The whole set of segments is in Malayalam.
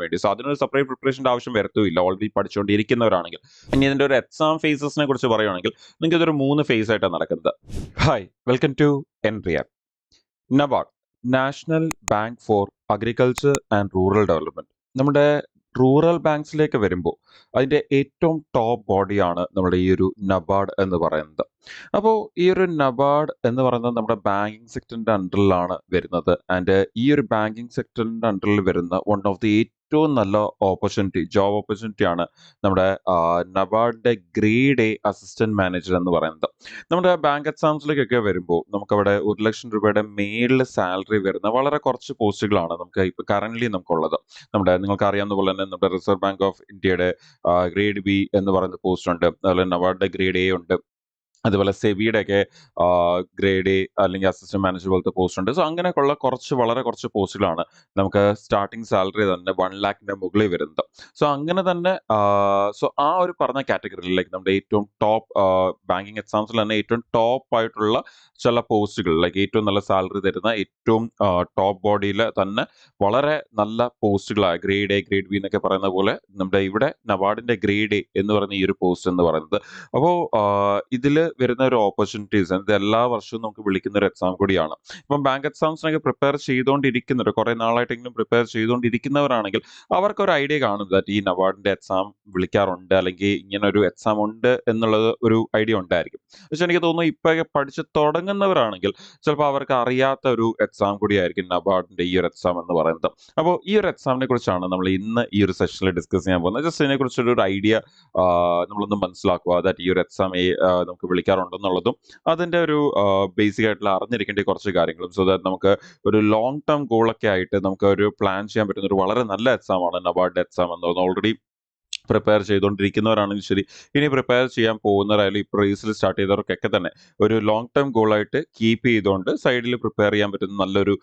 വേണ്ടി. സോ അതിനൊരു സെപ്പറേറ്റ് പ്രിപ്പറേഷൻ്റെ ആവശ്യം വരത്തുമില്ല ഓൾറെഡി പഠിച്ചുകൊണ്ടിരിക്കുന്നവരാണെങ്കിൽ. ഇനി ഇതിൻ്റെ ഒരു എക്സാം ഫേസസിനെ കുറിച്ച് പറയുകയാണെങ്കിൽ നിങ്ങൾക്ക് ഇതൊരു 3 ഫേസ് ആയിട്ടാണ് നടക്കുന്നത്. Hi, welcome to Entri app. NABARD, National Bank for Agriculture and Rural Development. നമ്മുടെ റൂറൽ ബാങ്ക്സിലേക്ക് വരുമ്പോൾ അതിൻ്റെ ഏറ്റവും ടോപ്പ് ബോഡിയാണ് നമ്മുടെ ഈ ഒരു നബാർഡ് എന്ന് പറയുന്നത്. അപ്പോൾ ഈ ഒരു നബാർഡ് എന്ന് പറയുന്നത് നമ്മുടെ ബാങ്കിങ് സെക്ടറിൻ്റെ അണ്ടറിലാണ് വരുന്നത്. ആൻഡ് ഈ ഒരു ബാങ്കിങ് സെക്ടറിൻ്റെ അണ്ടറിൽ വരുന്ന വൺ ഓഫ് ദി ഏറ്റവും നല്ല ജോബ് ഓപ്പർച്യൂണിറ്റി ആണ് നമ്മുടെ നബാർഡിൻ്റെ ഗ്രേഡ് എ അസിസ്റ്റന്റ് മാനേജർ എന്ന് പറയുന്നത്. നമ്മുടെ ബാങ്ക് എക്സാംസിലേക്കൊക്കെ വരുമ്പോൾ നമുക്കവിടെ 1,00,000 രൂപയുടെ മേളിൽ സാലറി വരുന്ന വളരെ കുറച്ച് പോസ്റ്റുകളാണ് നമുക്ക് ഇപ്പോൾ കറൻ്റ്ലി നമുക്കുള്ളത്. നിങ്ങൾക്ക് അറിയാവുന്ന പോലെ തന്നെ നമ്മുടെ റിസർവ് ബാങ്ക് ഓഫ് ഇന്ത്യയുടെ ഗ്രേഡ് ബി എന്ന് പറയുന്ന പോസ്റ്റ് ഉണ്ട്. അതുപോലെ നബാർഡിന്റെ ഗ്രേഡ് എ ഉണ്ട്. അതുപോലെ സെബിയുടെ ഒക്കെ ഗ്രേഡ് എ അല്ലെങ്കിൽ അസിസ്റ്റന്റ് മാനേജർ പോലത്തെ പോസ്റ്റ് ഉണ്ട്. സോ അങ്ങനെയൊക്കെയുള്ള വളരെ കുറച്ച് പോസ്റ്റുകളാണ് നമുക്ക് സ്റ്റാർട്ടിങ് സാലറി തന്നെ 1,00,000 മുകളിൽ വരുന്നത്. സോ അങ്ങനെ തന്നെ സോ ആ ഒരു പറഞ്ഞ കാറ്റഗറിയിലേക്ക് നമ്മുടെ ഏറ്റവും ടോപ്പ് ബാങ്കിങ് എക്സാംസിൽ തന്നെ ഏറ്റവും ടോപ്പ് ആയിട്ടുള്ള ചില പോസ്റ്റുകൾ ലൈക്ക് ഏറ്റവും നല്ല സാലറി തരുന്ന ഏറ്റവും ടോപ്പ് ബോഡിയിൽ തന്നെ വളരെ നല്ല പോസ്റ്റുകളായ ഗ്രേഡ് എ ഗ്രേഡ് ബി എന്നൊക്കെ പറയുന്ന പോലെ നമ്മുടെ ഇവിടെ നബാർഡിന്റെ ഗ്രേഡ് എ എന്ന് പറയുന്ന ഈ ഒരു പോസ്റ്റ് എന്ന് പറയുന്നത്. അപ്പോൾ ഇതിൽ വരുന്ന ഒരു ഓപ്പർച്യൂണിറ്റീസ് ഇത് എല്ലാ വർഷവും നമുക്ക് വിളിക്കുന്ന ഒരു എക്സാം കൂടിയാണ്. ഇപ്പം ബാങ്ക് എക്സാംസിനൊക്കെ പ്രിപ്പയർ ചെയ്തുകൊണ്ടിരിക്കുന്നവർ കുറേ നാളായിട്ടെങ്കിലും പ്രിപ്പയർ ചെയ്തുകൊണ്ടിരിക്കുന്നവരാണെങ്കിൽ അവർക്കൊരു ഐഡിയ കാണും ദാറ്റ് ഈ നബാർഡിന്റെ എക്സാം വിളിക്കാറുണ്ട് അല്ലെങ്കിൽ ഇങ്ങനെ ഒരു എക്സാം ഉണ്ട് എന്നുള്ളത് ഒരു ഐഡിയ ഉണ്ടായിരിക്കും. പക്ഷെ എനിക്ക് തോന്നുന്നു ഇപ്പൊ പഠിച്ച് തുടങ്ങുന്നവരാണെങ്കിൽ ചിലപ്പോൾ അവർക്ക് അറിയാത്ത ഒരു എക്സാം കൂടിയായിരിക്കും നബാർഡിന്റെ ഈ ഒരു എക്സാം എന്ന് പറയുന്നത്. അപ്പോൾ ഈ ഒരു എക്സാമിനെ കുറിച്ചാണ് നമ്മൾ ഇന്ന് ഈ ഒരു സെഷനിൽ ഡിസ്കസ് ചെയ്യാൻ പോകുന്നത്. ജസ്റ്റ് ഇതിനെ കുറിച്ചൊരു ഐഡിയ നമ്മളൊന്ന് മനസ്സിലാക്കുക ദാറ്റ് ഈ ഒരു എക്സാം നമുക്ക് വിളിക്കാറുണ്ടെന്നുള്ളതും അതിന്റെ ഒരു ബേസിക് ആയിട്ടുള്ള അറിഞ്ഞിരിക്കേണ്ട കുറച്ച് കാര്യങ്ങളും. സോ ദാറ്റ് നമുക്ക് ഒരു ലോങ് ടേം ഗോളൊക്കെ ആയിട്ട് നമുക്ക് ഒരു പ്ലാൻ ചെയ്യാൻ പറ്റുന്ന ഒരു വളരെ നല്ല എക്സാം ആണ് നബാർഡ് എക്സാം എന്ന് പറയുന്നത്. ഓൾറെഡി പ്രിപ്പയർ ചെയ്തുകൊണ്ടിരിക്കുന്നവരാണെങ്കിൽ ശരി, ഇനി പ്രിപ്പയർ ചെയ്യാൻ പോകുന്നവരായാലും ഇപ്പോൾ റേസിൽ സ്റ്റാർട്ട് ചെയ്തവർക്കൊക്കെ തന്നെ ഒരു ലോങ് ടേം ഗോളായിട്ട് കീപ്പ് ചെയ്തുകൊണ്ട് സൈഡിൽ പ്രിപ്പയർ ചെയ്യാൻ പറ്റുന്ന നല്ലൊരു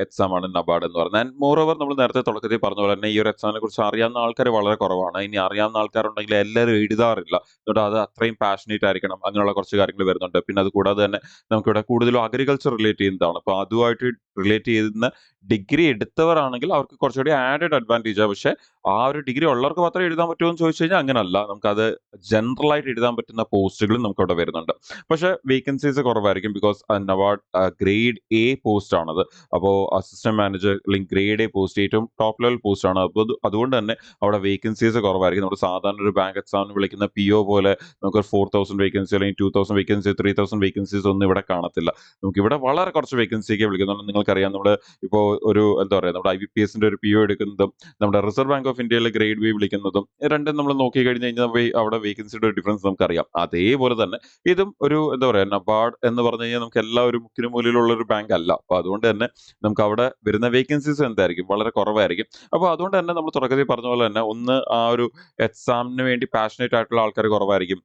എക്സാം ആണ് നബാർഡ് എന്ന് പറയുന്നത്. ആൻഡ് മോർ ഓവർ നമ്മൾ നേരത്തെ തുടക്കത്തിൽ പറഞ്ഞ പോലെ തന്നെ ഈ ഒരു എക്സാമിനെ കുറിച്ച് അറിയാവുന്ന ആൾക്കാർ വളരെ കുറവാണ്. ഇനി അറിയാവുന്ന ആൾക്കാരുണ്ടെങ്കിൽ എല്ലാവരും എഴുതാറില്ല. അതുകൊണ്ട് അത് അത്രയും പാഷനേറ്റ് ആയിരിക്കണം, അങ്ങനെയുള്ള കുറച്ച് കാര്യങ്ങൾ വരുന്നുണ്ട്. പിന്നെ അത് കൂടാതെ തന്നെ നമുക്കിവിടെ കൂടുതലും അഗ്രികൾച്ചർ റിലേറ്റ് ചെയ്യുന്നതാണ്. അപ്പോൾ അതുമായിട്ട് റിലേറ്റ് ചെയ്യുന്ന ഡിഗ്രി എടുത്തവരാണെങ്കിൽ അവർക്ക് കുറച്ചുകൂടി ആഡഡ് അഡ്വാൻറ്റേജാണ്. പക്ഷേ ആ ഒരു ഡിഗ്രി ഉള്ളവർക്ക് മാത്രമേ എഴുതാൻ പറ്റുമോ എന്ന് ചോദിച്ചു കഴിഞ്ഞാൽ അങ്ങനല്ല. നമുക്കത് ജനറൽ ആയിട്ട് എഴുതാൻ പറ്റുന്ന പോസ്റ്റുകളും നമുക്ക് അവിടെ വരുന്നുണ്ട്. പക്ഷേ വേക്കൻസീസ് കുറവായിരിക്കും because NABARD grade A post ആണത്. അപ്പോൾ അസിസ്റ്റന്റ് മാനേജർ അല്ലെങ്കിൽ ഗ്രേഡ് എ പോസ്റ്റ് ഏറ്റവും ടോപ്പ് ലെവൽ പോസ്റ്റ് ആണ്. അപ്പോൾ അതുകൊണ്ട് തന്നെ അവിടെ വേക്കൻസീസ് കുറവായിരിക്കും. നമ്മൾ സാധാരണ ഒരു ബാങ്ക് എക്സാമിന് വിളിക്കുന്ന PO പോലെ നമുക്ക് 4,000 വേക്കൻസി അല്ലെങ്കിൽ 2,000 വേക്കൻസി 3,000 വേക്കൻസീസ് ഒന്നും ഇവിടെ കാണത്തില്ല. നമുക്കിവിടെ വളരെ കുറച്ച് വേക്കൻസിയൊക്കെ വിളിക്കുന്നുണ്ട്. നിങ്ങൾക്കറിയാം നമ്മൾ ഇപ്പോൾ ഒരു എന്താ പറയുക നമ്മുടെ IBPSന്റെ ഒരു PO എടുക്കുന്നതും നമ്മുടെ റിസർവ് ബാങ്ക് ഓഫ് ഇന്ത്യയിലെ ഗ്രേഡ് ബി വിളിക്കുന്നതും രണ്ടും നമ്മൾ നോക്കി കഴിഞ്ഞ് കഴിഞ്ഞാൽ അവിടെ വേക്കൻസിയുടെ ഒരു ഡിഫറൻസ് നമുക്കറിയാം. അതേപോലെ തന്നെ ഇതും ഒരു എന്താ പറയുക നബാർഡ് എന്ന് പറഞ്ഞു കഴിഞ്ഞാൽ നമുക്ക് എല്ലാ ഒരു മുക്കിന് മൂലയിലുള്ള ഒരു ബാങ്ക് അല്ല. അപ്പോൾ അതുകൊണ്ട് തന്നെ നമുക്ക് അവിടെ വരുന്ന വേക്കൻസീസ് എന്തായിരിക്കും വളരെ കുറവായിരിക്കും. അപ്പോൾ അതുകൊണ്ട് തന്നെ നമ്മൾ തുടക്കത്തിൽ പറഞ്ഞ പോലെ തന്നെ ഒന്ന് ആ ഒരു എക്സാമിന് വേണ്ടി പാഷനേറ്റ് ആയിട്ടുള്ള ആൾക്കാർ കുറവായിരിക്കും.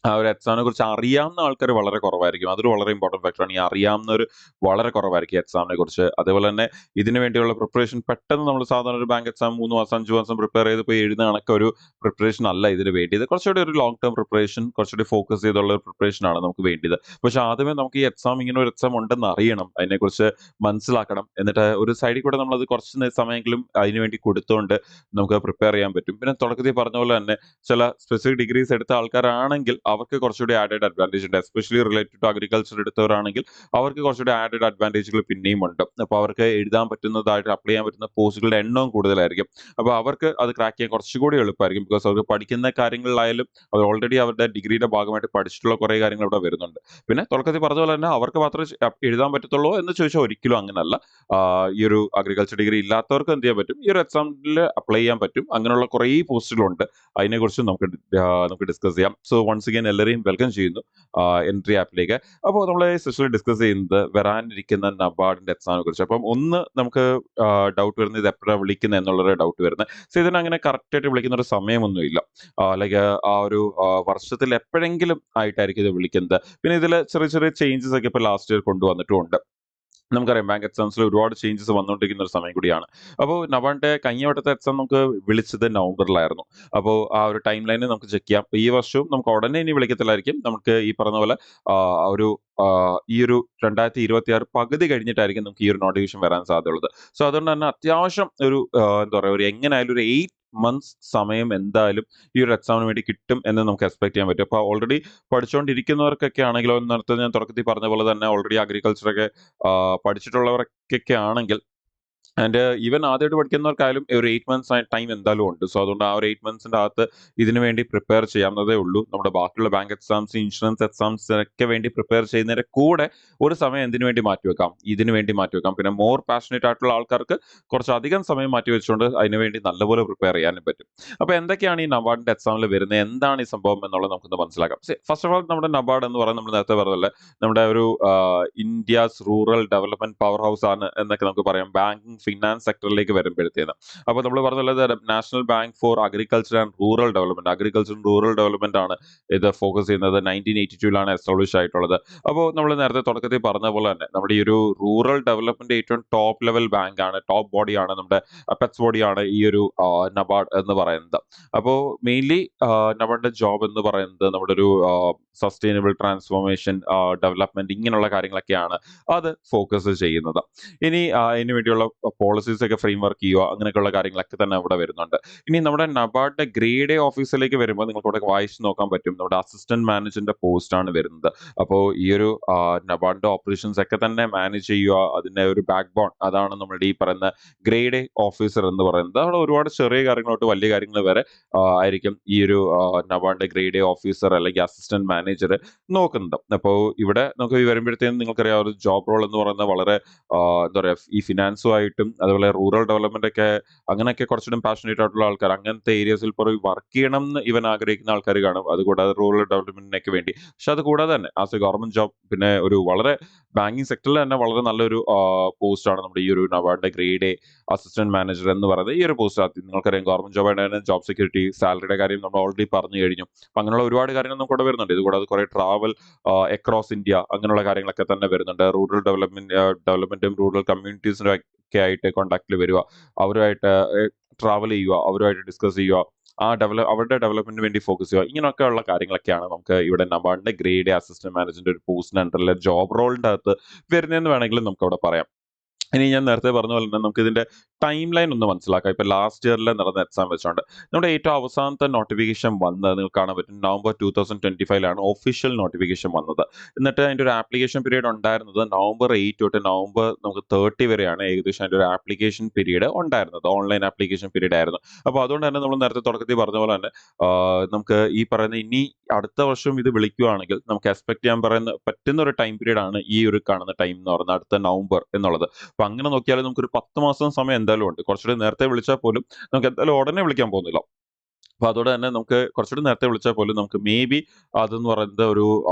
ആ ഒരു എക്സാമിനെ കുറിച്ച് അറിയാവുന്ന ആൾക്കാർ വളരെ കുറവായിരിക്കും. അതൊരു വളരെ ഇമ്പോർട്ടന്റ് ഫാക്ടറാണ്. ഈ അറിയാവുന്നവർ വളരെ കുറവായിരിക്കും എക്സാമിനെ കുറിച്ച്. അതേപോലെ തന്നെ ഇതിന് വേണ്ടിയുള്ള പ്രിപ്പറേഷൻ പെട്ടെന്ന് നമ്മൾ സാധാരണ ഒരു ബാങ്ക് എക്സാം 3 മാസം 5 മാസം പ്രിപ്പയർ ചെയ്ത് പോയി എഴുതുന്ന കണക്ക് ഒരു പ്രിപ്പറേഷൻ അല്ല ഇതിന് വേണ്ടിയത്. കുറച്ചുകൂടി ഒരു ലോങ് ടേം പ്രിപ്പറേഷൻ, കുറച്ചുകൂടി ഫോക്കസ് ചെയ്തുള്ള ഒരു പ്രിപ്പറേഷൻ ആണ് നമുക്ക് വേണ്ടിയത്. പക്ഷെ ആദ്യമേ നമുക്ക് ഈ എക്സാം ഇങ്ങനെ ഒരു എക്സാം ഉണ്ടെന്ന് അറിയണം, അതിനെക്കുറിച്ച് മനസ്സിലാക്കണം. എന്നിട്ട് ഒരു സൈഡിൽ കൂടെ നമ്മളത് കുറച്ച് സമയമെങ്കിലും അതിന് വേണ്ടി കൊടുത്തുകൊണ്ട് നമുക്ക് പ്രിപ്പയർ ചെയ്യാൻ പറ്റും. പിന്നെ തുടക്കത്തിൽ പറഞ്ഞ പോലെ തന്നെ ചില സ്പെസിഫിക് ഡിഗ്രീസ് എടുത്ത ആൾക്കാരാണെങ്കിൽ അവർക്ക് കുറച്ചുകൂടി ആഡഡ് അഡ്വാൻറ്റേജ് ഉണ്ട്. എസ്പെഷ്യലി റിലേറ്റഡ് ടു അഗ്രികൾച്ചർ എടുത്തവരാണെങ്കിൽ അവർക്ക് കുറച്ചുകൂടി ആഡഡ് അഡ്വാൻറ്റേജുകൾ പിന്നെയും ഉണ്ട്. അപ്പോൾ അവർക്ക് എഴുതാൻ പറ്റുന്നതായിട്ട് അപ്ലൈ ചെയ്യാൻ പറ്റുന്ന പോസ്റ്റുകളുടെ എണ്ണവും കൂടുതലായിരിക്കും. അപ്പോൾ അവർക്ക് അത് ക്രാക്ക് ചെയ്യാൻ കുറച്ചുകൂടി എളുപ്പമായിരിക്കും. ബിക്കോസ് അവർക്ക് പഠിക്കുന്ന കാര്യങ്ങളിലായാലും അവർ ഓൾറെഡി അവരുടെ ഡിഗ്രിയുടെ ഭാഗമായിട്ട് പഠിച്ചിട്ടുള്ള കുറേ കാര്യങ്ങൾ ഇവിടെ വരുന്നുണ്ട്. പിന്നെ തുടക്കത്തിൽ പറഞ്ഞ പോലെ തന്നെ അവർക്ക് മാത്രമേ എഴുതാൻ പറ്റത്തുള്ളൂ എന്ന് ചോദിച്ചാൽ ഒരിക്കലും അങ്ങനല്ല. ഈ ഒരു അഗ്രികൾച്ചർ ഡിഗ്രി ഇല്ലാത്തവർക്ക് എന്ത് ചെയ്യാൻ പറ്റും, ഈ ഒരു എക്സാമിൽ അപ്ലൈ ചെയ്യാൻ പറ്റും. അങ്ങനെയുള്ള കുറേ പോസ്റ്റുകളുണ്ട്. അതിനെക്കുറിച്ച് നമുക്ക് ഡിസ്കസ് ചെയ്യാം. സോ വൺസ് അഗൈൻ എല്ലാവരെയും വെൽക്കം ചെയ്യുന്നു എൻട്രി ആപ്പിലേക്ക്. അപ്പോൾ നമ്മൾ ഈ സെഷനിൽ ഡിസ്കസ് ചെയ്യുന്നത് വരാനിരിക്കുന്ന നബാർഡിന്റെ എക്സാമിനെ കുറിച്ച്. അപ്പം ഒന്ന് നമുക്ക് ഡൗട്ട് വരുന്നത് ഇത് എപ്പോഴാണ് വിളിക്കുന്നത് എന്നുള്ളൊരു ഡൗട്ട് വരുന്നത്. സോ ഇതിനങ്ങനെ കറക്റ്റായിട്ട് വിളിക്കുന്ന ഒരു സമയമൊന്നുമില്ല. ലൈക്ക് ആ ഒരു വർഷത്തിൽ എപ്പോഴെങ്കിലും ആയിട്ടായിരിക്കും ഇത് വിളിക്കുന്നത്. പിന്നെ ഇതിൽ ചെറിയ ചെറിയ ചേഞ്ചസ് ഒക്കെ ഇപ്പോൾ ലാസ്റ്റ് ഇയർ കൊണ്ടുവന്നിട്ടുമുണ്ട്. നമുക്കറിയാം ബാങ്ക് എക്സാംസിൽ ഒരുപാട് ചേഞ്ചസ് വന്നുകൊണ്ടിരിക്കുന്ന ഒരു സമയം കൂടിയാണ്. അപ്പോൾ നബാഡിന്റെ കഴിഞ്ഞ വട്ടത്തെ എക്സാം നമുക്ക് വിളിച്ചത് നവംബറിലായിരുന്നു. അപ്പോൾ ആ ഒരു ടൈം ലൈന് നമുക്ക് ചെക്ക് ചെയ്യാം. ഈ വർഷവും നമുക്ക് ഉടനെ ഇനി വിളിക്കത്തില്ലായിരിക്കും. നമുക്ക് ഈ പറഞ്ഞ പോലെ ഒരു ഈ ഒരു 2026 പകുതി കഴിഞ്ഞിട്ടായിരിക്കും നമുക്ക് ഈ ഒരു നോട്ടിഫിക്കേഷൻ വരാൻ സാധ്യതയുള്ളത്. സോ അതുകൊണ്ട് തന്നെ അത്യാവശ്യം ഒരു എന്താ പറയുക, ഒരു എങ്ങനെയായാലും ഒരു 8 മന്ത്സ് സമയം എന്തായാലും ഈ ഒരു എക്സാമിന് വേണ്ടി കിട്ടും എന്ന് നമുക്ക് എക്സ്പെക്ട് ചെയ്യാൻ പറ്റും. അപ്പോൾ ഓൾറെഡി പഠിച്ചുകൊണ്ടിരിക്കുന്നവർക്കൊക്കെ ആണെങ്കിലോ, നേരത്തെ ഞാൻ തുടക്കത്തിൽ പറഞ്ഞ പോലെ തന്നെ ഓൾറെഡി അഗ്രികൾച്ചറൊക്കെ പഠിച്ചിട്ടുള്ളവർക്കൊക്കെ ആണെങ്കിൽ ആൻഡ് ഈവൻ ആദ്യമായിട്ട് പഠിക്കുന്നവർക്കായാലും ഒരു 8 മന്ത്സ് ടൈം എന്തായാലും ഉണ്ട്. സോ അതുകൊണ്ട് ആ ഒരു 8 മന്ത്സിന്റെ അകത്ത് ഇതിനു വേണ്ടി പ്രിപ്പയർ ചെയ്യാവുന്നതേ ഉള്ളൂ. നമ്മുടെ ബാക്കിയുള്ള ബാങ്ക് എക്സാംസ്, ഇൻഷുറൻസ് എക്സാംസിനൊക്കെ വേണ്ടി പ്രിപ്പയർ ചെയ്യുന്നതിന്റെ കൂടെ ഒരു സമയം എന്തിനു വേണ്ടി മാറ്റിവെക്കാം, ഇതിനു വേണ്ടി മാറ്റിവെക്കാം. പിന്നെ മോർ പാഷനേറ്റ് ആയിട്ടുള്ള ആൾക്കാർക്ക് കുറച്ചധികം സമയം മാറ്റി വെച്ചുകൊണ്ട് അതിനുവേണ്ടി നല്ലപോലെ പ്രിപ്പയർ ചെയ്യാനും പറ്റും. അപ്പോൾ എന്തൊക്കെയാണ് ഈ നബാർഡിന്റെ എക്സാമിൽ വരുന്നത്, എന്താണ് ഈ സംഭവം എന്നുള്ളത് നമുക്കൊന്ന് മനസ്സിലാക്കാം. ഫസ്റ്റ് ഓഫ് ഓൾ നമ്മുടെ നബാർഡ് എന്ന് പറയുന്നത് നമ്മൾ നേരത്തെ പറഞ്ഞല്ലേ, നമ്മുടെ ഒരു India's rural development power house ആണ് എന്നൊക്കെ നമുക്ക് പറയാം, ബാങ്കിങ് ഫിനാൻസ് സെക്ടറിലേക്ക് വരുമ്പോഴത്തേന്. അപ്പോൾ നമ്മൾ പറഞ്ഞത് national Bank for Agriculture and Rural development, agriculture rural development ആണ് ഇത് ഫോക്കസ് ചെയ്യുന്നത്. 1982 എസ്റ്റാബ്ലിഷ് ആയിട്ടുള്ളത്. അപ്പോൾ നമ്മൾ നേരത്തെ തുടക്കത്തിൽ പറഞ്ഞ പോലെ തന്നെ നമ്മുടെ ഈ ഒരു റൂറൽ ഡെവലപ്മെന്റ് ഏറ്റവും ടോപ്പ് ലെവൽ ബാങ്ക് ആണ്, ടോപ്പ് ബോഡിയാണ്, നമ്മുടെ അപെക്സ് ബോഡിയാണ് ഈ ഒരു നബാർഡ് എന്ന് പറയുന്നത്. അപ്പോൾ മെയിൻലി നബാർഡിന്റെ ജോബ് എന്ന് പറയുന്നത് നമ്മുടെ ഒരു സസ്റ്റൈനബിൾ ട്രാൻസ്ഫോർമേഷൻ, ഡെവലപ്മെന്റ്, ഇങ്ങനെയുള്ള കാര്യങ്ങളൊക്കെയാണ് അത് ഫോക്കസ് ചെയ്യുന്നത്. ഇനി അതിന് വേണ്ടിയുള്ള പോളിസീസ് ഒക്കെ ഫ്രെയിം വർക്ക് ചെയ്യുക, അങ്ങനെയൊക്കെയുള്ള കാര്യങ്ങളൊക്കെ തന്നെ അവിടെ വരുന്നുണ്ട്. ഇനി നമ്മുടെ നബാർഡിന്റെ ഗ്രേഡ് എ ഓഫീസിലേക്ക് വരുമ്പോൾ നിങ്ങൾക്ക് ഇവിടെ വായിച്ച് നോക്കാൻ പറ്റും, നമ്മുടെ അസിസ്റ്റന്റ് മാനേജറിന്റെ പോസ്റ്റ് ആണ് വരുന്നത്. അപ്പോൾ ഈ ഒരു നബാർഡിന്റെ ഓപ്പറേഷൻസ് ഒക്കെ തന്നെ മാനേജ് ചെയ്യുക, അതിന്റെ ഒരു ബാക്ക് ബോൺ അതാണ് നമ്മുടെ ഈ പറയുന്ന ഗ്രേഡ് എ ഓഫീസർ എന്ന് പറയുന്നത്. അവിടെ ഒരുപാട് ചെറിയ കാര്യങ്ങളോട്ട് വലിയ കാര്യങ്ങൾ വരെ ആയിരിക്കും ഈ ഒരു നബാർഡിന്റെ ഗ്രേഡ് എ ഓഫീസർ അല്ലെങ്കിൽ അസിസ്റ്റന്റ് മാനേജർ നോക്കുന്നത്. അപ്പോൾ ഇവിടെ നമുക്ക് വരുമ്പോഴത്തേക്കും നിങ്ങൾക്കറിയാം, ഒരു ജോബ് റോൾ എന്ന് പറയുന്നത് വളരെ എന്താ പറയുക, ഈ ഫിനാൻസുമായിട്ടും അതുപോലെ റൂറൽ ഡെവലപ്മെന്റ് ഒക്കെ അങ്ങനെയൊക്കെ കുറച്ചുകൂടി പാഷനേറ്റ് ആയിട്ടുള്ള ആൾക്കാർ അങ്ങനത്തെ ഏരിയസിൽ പോയി വർക്ക് ചെയ്യണം എന്ന് ഇവൻ ആഗ്രഹിക്കുന്ന ആൾക്കാർ കാണും. അതുകൂടാതെ റൂറൽ ഡെവലപ്മെന്റിനൊക്കെ വേണ്ടി. പക്ഷെ അത് കൂടാതെ തന്നെ ആസ് എ ഗവൺമെന്റ് ജോബ്, പിന്നെ ഒരു വളരെ ബാങ്കിങ് സെക്ടറിൽ തന്നെ വളരെ നല്ലൊരു പോസ്റ്റാണ് നമ്മുടെ ഈ ഒരു നബാർഡിന്റെ ഗ്രേഡ് എ അസിസ്റ്റന്റ് മാനേജർ എന്ന് പറയുന്നത്. ഈ ഒരു പോസ്റ്റ് നിങ്ങൾക്കറിയാം, ഗവൺമെന്റ് ജോബ് ആയിട്ട് ജോബ് സെക്യൂരിറ്റി, സാലറിയുടെ കാര്യം നമ്മൾ ഓൾറെഡി പറഞ്ഞു കഴിഞ്ഞു. അപ്പൊ അങ്ങനെയുള്ള ഒരുപാട് കാര്യങ്ങൾ നമുക്ക് ഇവിടെ വരുന്നുണ്ട്. ഇതുകൂടാതെ കുറെ ട്രാവൽ അക്രോസ് ഇന്ത്യ, അങ്ങനെയുള്ള കാര്യങ്ങളൊക്കെ തന്നെ വരുന്നുണ്ട്. റൂറൽ ഡെവലപ്മെന്റും റൂറൽ കമ്മ്യൂണിറ്റീസിനും ഒക്കെ ആയിട്ട് കോൺടാക്റ്റിൽ വരിക, അവരുമായിട്ട് ട്രാവൽ ചെയ്യുക, അവരുമായിട്ട് ഡിസ്കസ് ചെയ്യുക, അവരുടെ ഡെവലപ്മെന്റിന് വേണ്ടി ഫോക്കസ് ചെയ്യുക, ഇങ്ങനെയൊക്കെയുള്ള കാര്യങ്ങളൊക്കെയാണ് നമുക്ക് ഇവിടെ നബാർഡിന്റെ ഗ്രേഡ് അസിസ്റ്റന്റ് മാനേജറിന്റെ ഒരു പോസ്റ്റിന് അണ്ടറിലെ ജോബ് റോളിന്റെ അകത്ത് വരുന്നതെന്ന് വേണമെങ്കിൽ നമുക്ക് അവിടെ പറയാം. ഇനി ഞാൻ നേരത്തെ പറഞ്ഞ പോലെ തന്നെ നമുക്ക് ഇതിന്റെ ടൈം ലൈൻ ഒന്ന് മനസ്സിലാക്കാം. ഇപ്പൊ ലാസ്റ്റ് ഇയറിൽ നടന്ന എക്സാം വെച്ചോണ്ട് നമ്മുടെ ഏറ്റവും അവസാനത്തെ നോട്ടിഫിക്കേഷൻ വന്നത് നിങ്ങൾക്ക് കാണാൻ പറ്റും, നവംബർ 2025 ഒഫീഷ്യൽ നോട്ടിഫിക്കേഷൻ വന്നത്. എന്നിട്ട് അതിന്റെ ഒരു ആപ്ലിക്കേഷൻ പീരീഡ് ഉണ്ടായിരുന്നത് നവംബർ 8 തൊട്ട് നവംബർ നമുക്ക് 30 വരെയാണ് ഏകദേശം അതിന്റെ ഒരു ആപ്ലിക്കേഷൻ പീരീഡ് ഉണ്ടായിരുന്നത്. ഓൺലൈൻ ആപ്ലിക്കേഷൻ പീരീഡ് ആയിരുന്നു. അപ്പോൾ അതുകൊണ്ട് തന്നെ നമ്മൾ നേരത്തെ തുടക്കത്തിൽ പറഞ്ഞ പോലെ തന്നെ നമുക്ക് ഈ പറയുന്ന ഇനി അടുത്ത വർഷം ഇത് വിളിക്കുകയാണെങ്കിൽ നമുക്ക് എക്സ്പെക്ട് ചെയ്യാൻ പറ്റുന്ന ഒരു ടൈം പീരീഡ് ആണ് ഈ ഒരു കാണുന്ന ടൈം എന്ന് പറയുന്നത്, അടുത്ത നവംബർ എന്നുള്ളത്. അപ്പൊ അങ്ങനെ നോക്കിയാൽ നമുക്കൊരു 10 മാസം സമയം എന്തായാലും ഉണ്ട്. കുറച്ചുകൂടി നേരത്തെ വിളിച്ചാൽ പോലും നമുക്ക് എന്തായാലും ഉടനെ വിളിക്കാൻ പോകുന്നില്ല. അപ്പൊ അതോടെ തന്നെ നമുക്ക് കുറച്ചുകൂടി നേരത്തെ വിളിച്ചാൽ പോലും നമുക്ക് മേ ബി അതെന്ന് പറയുന്നത് ഒരു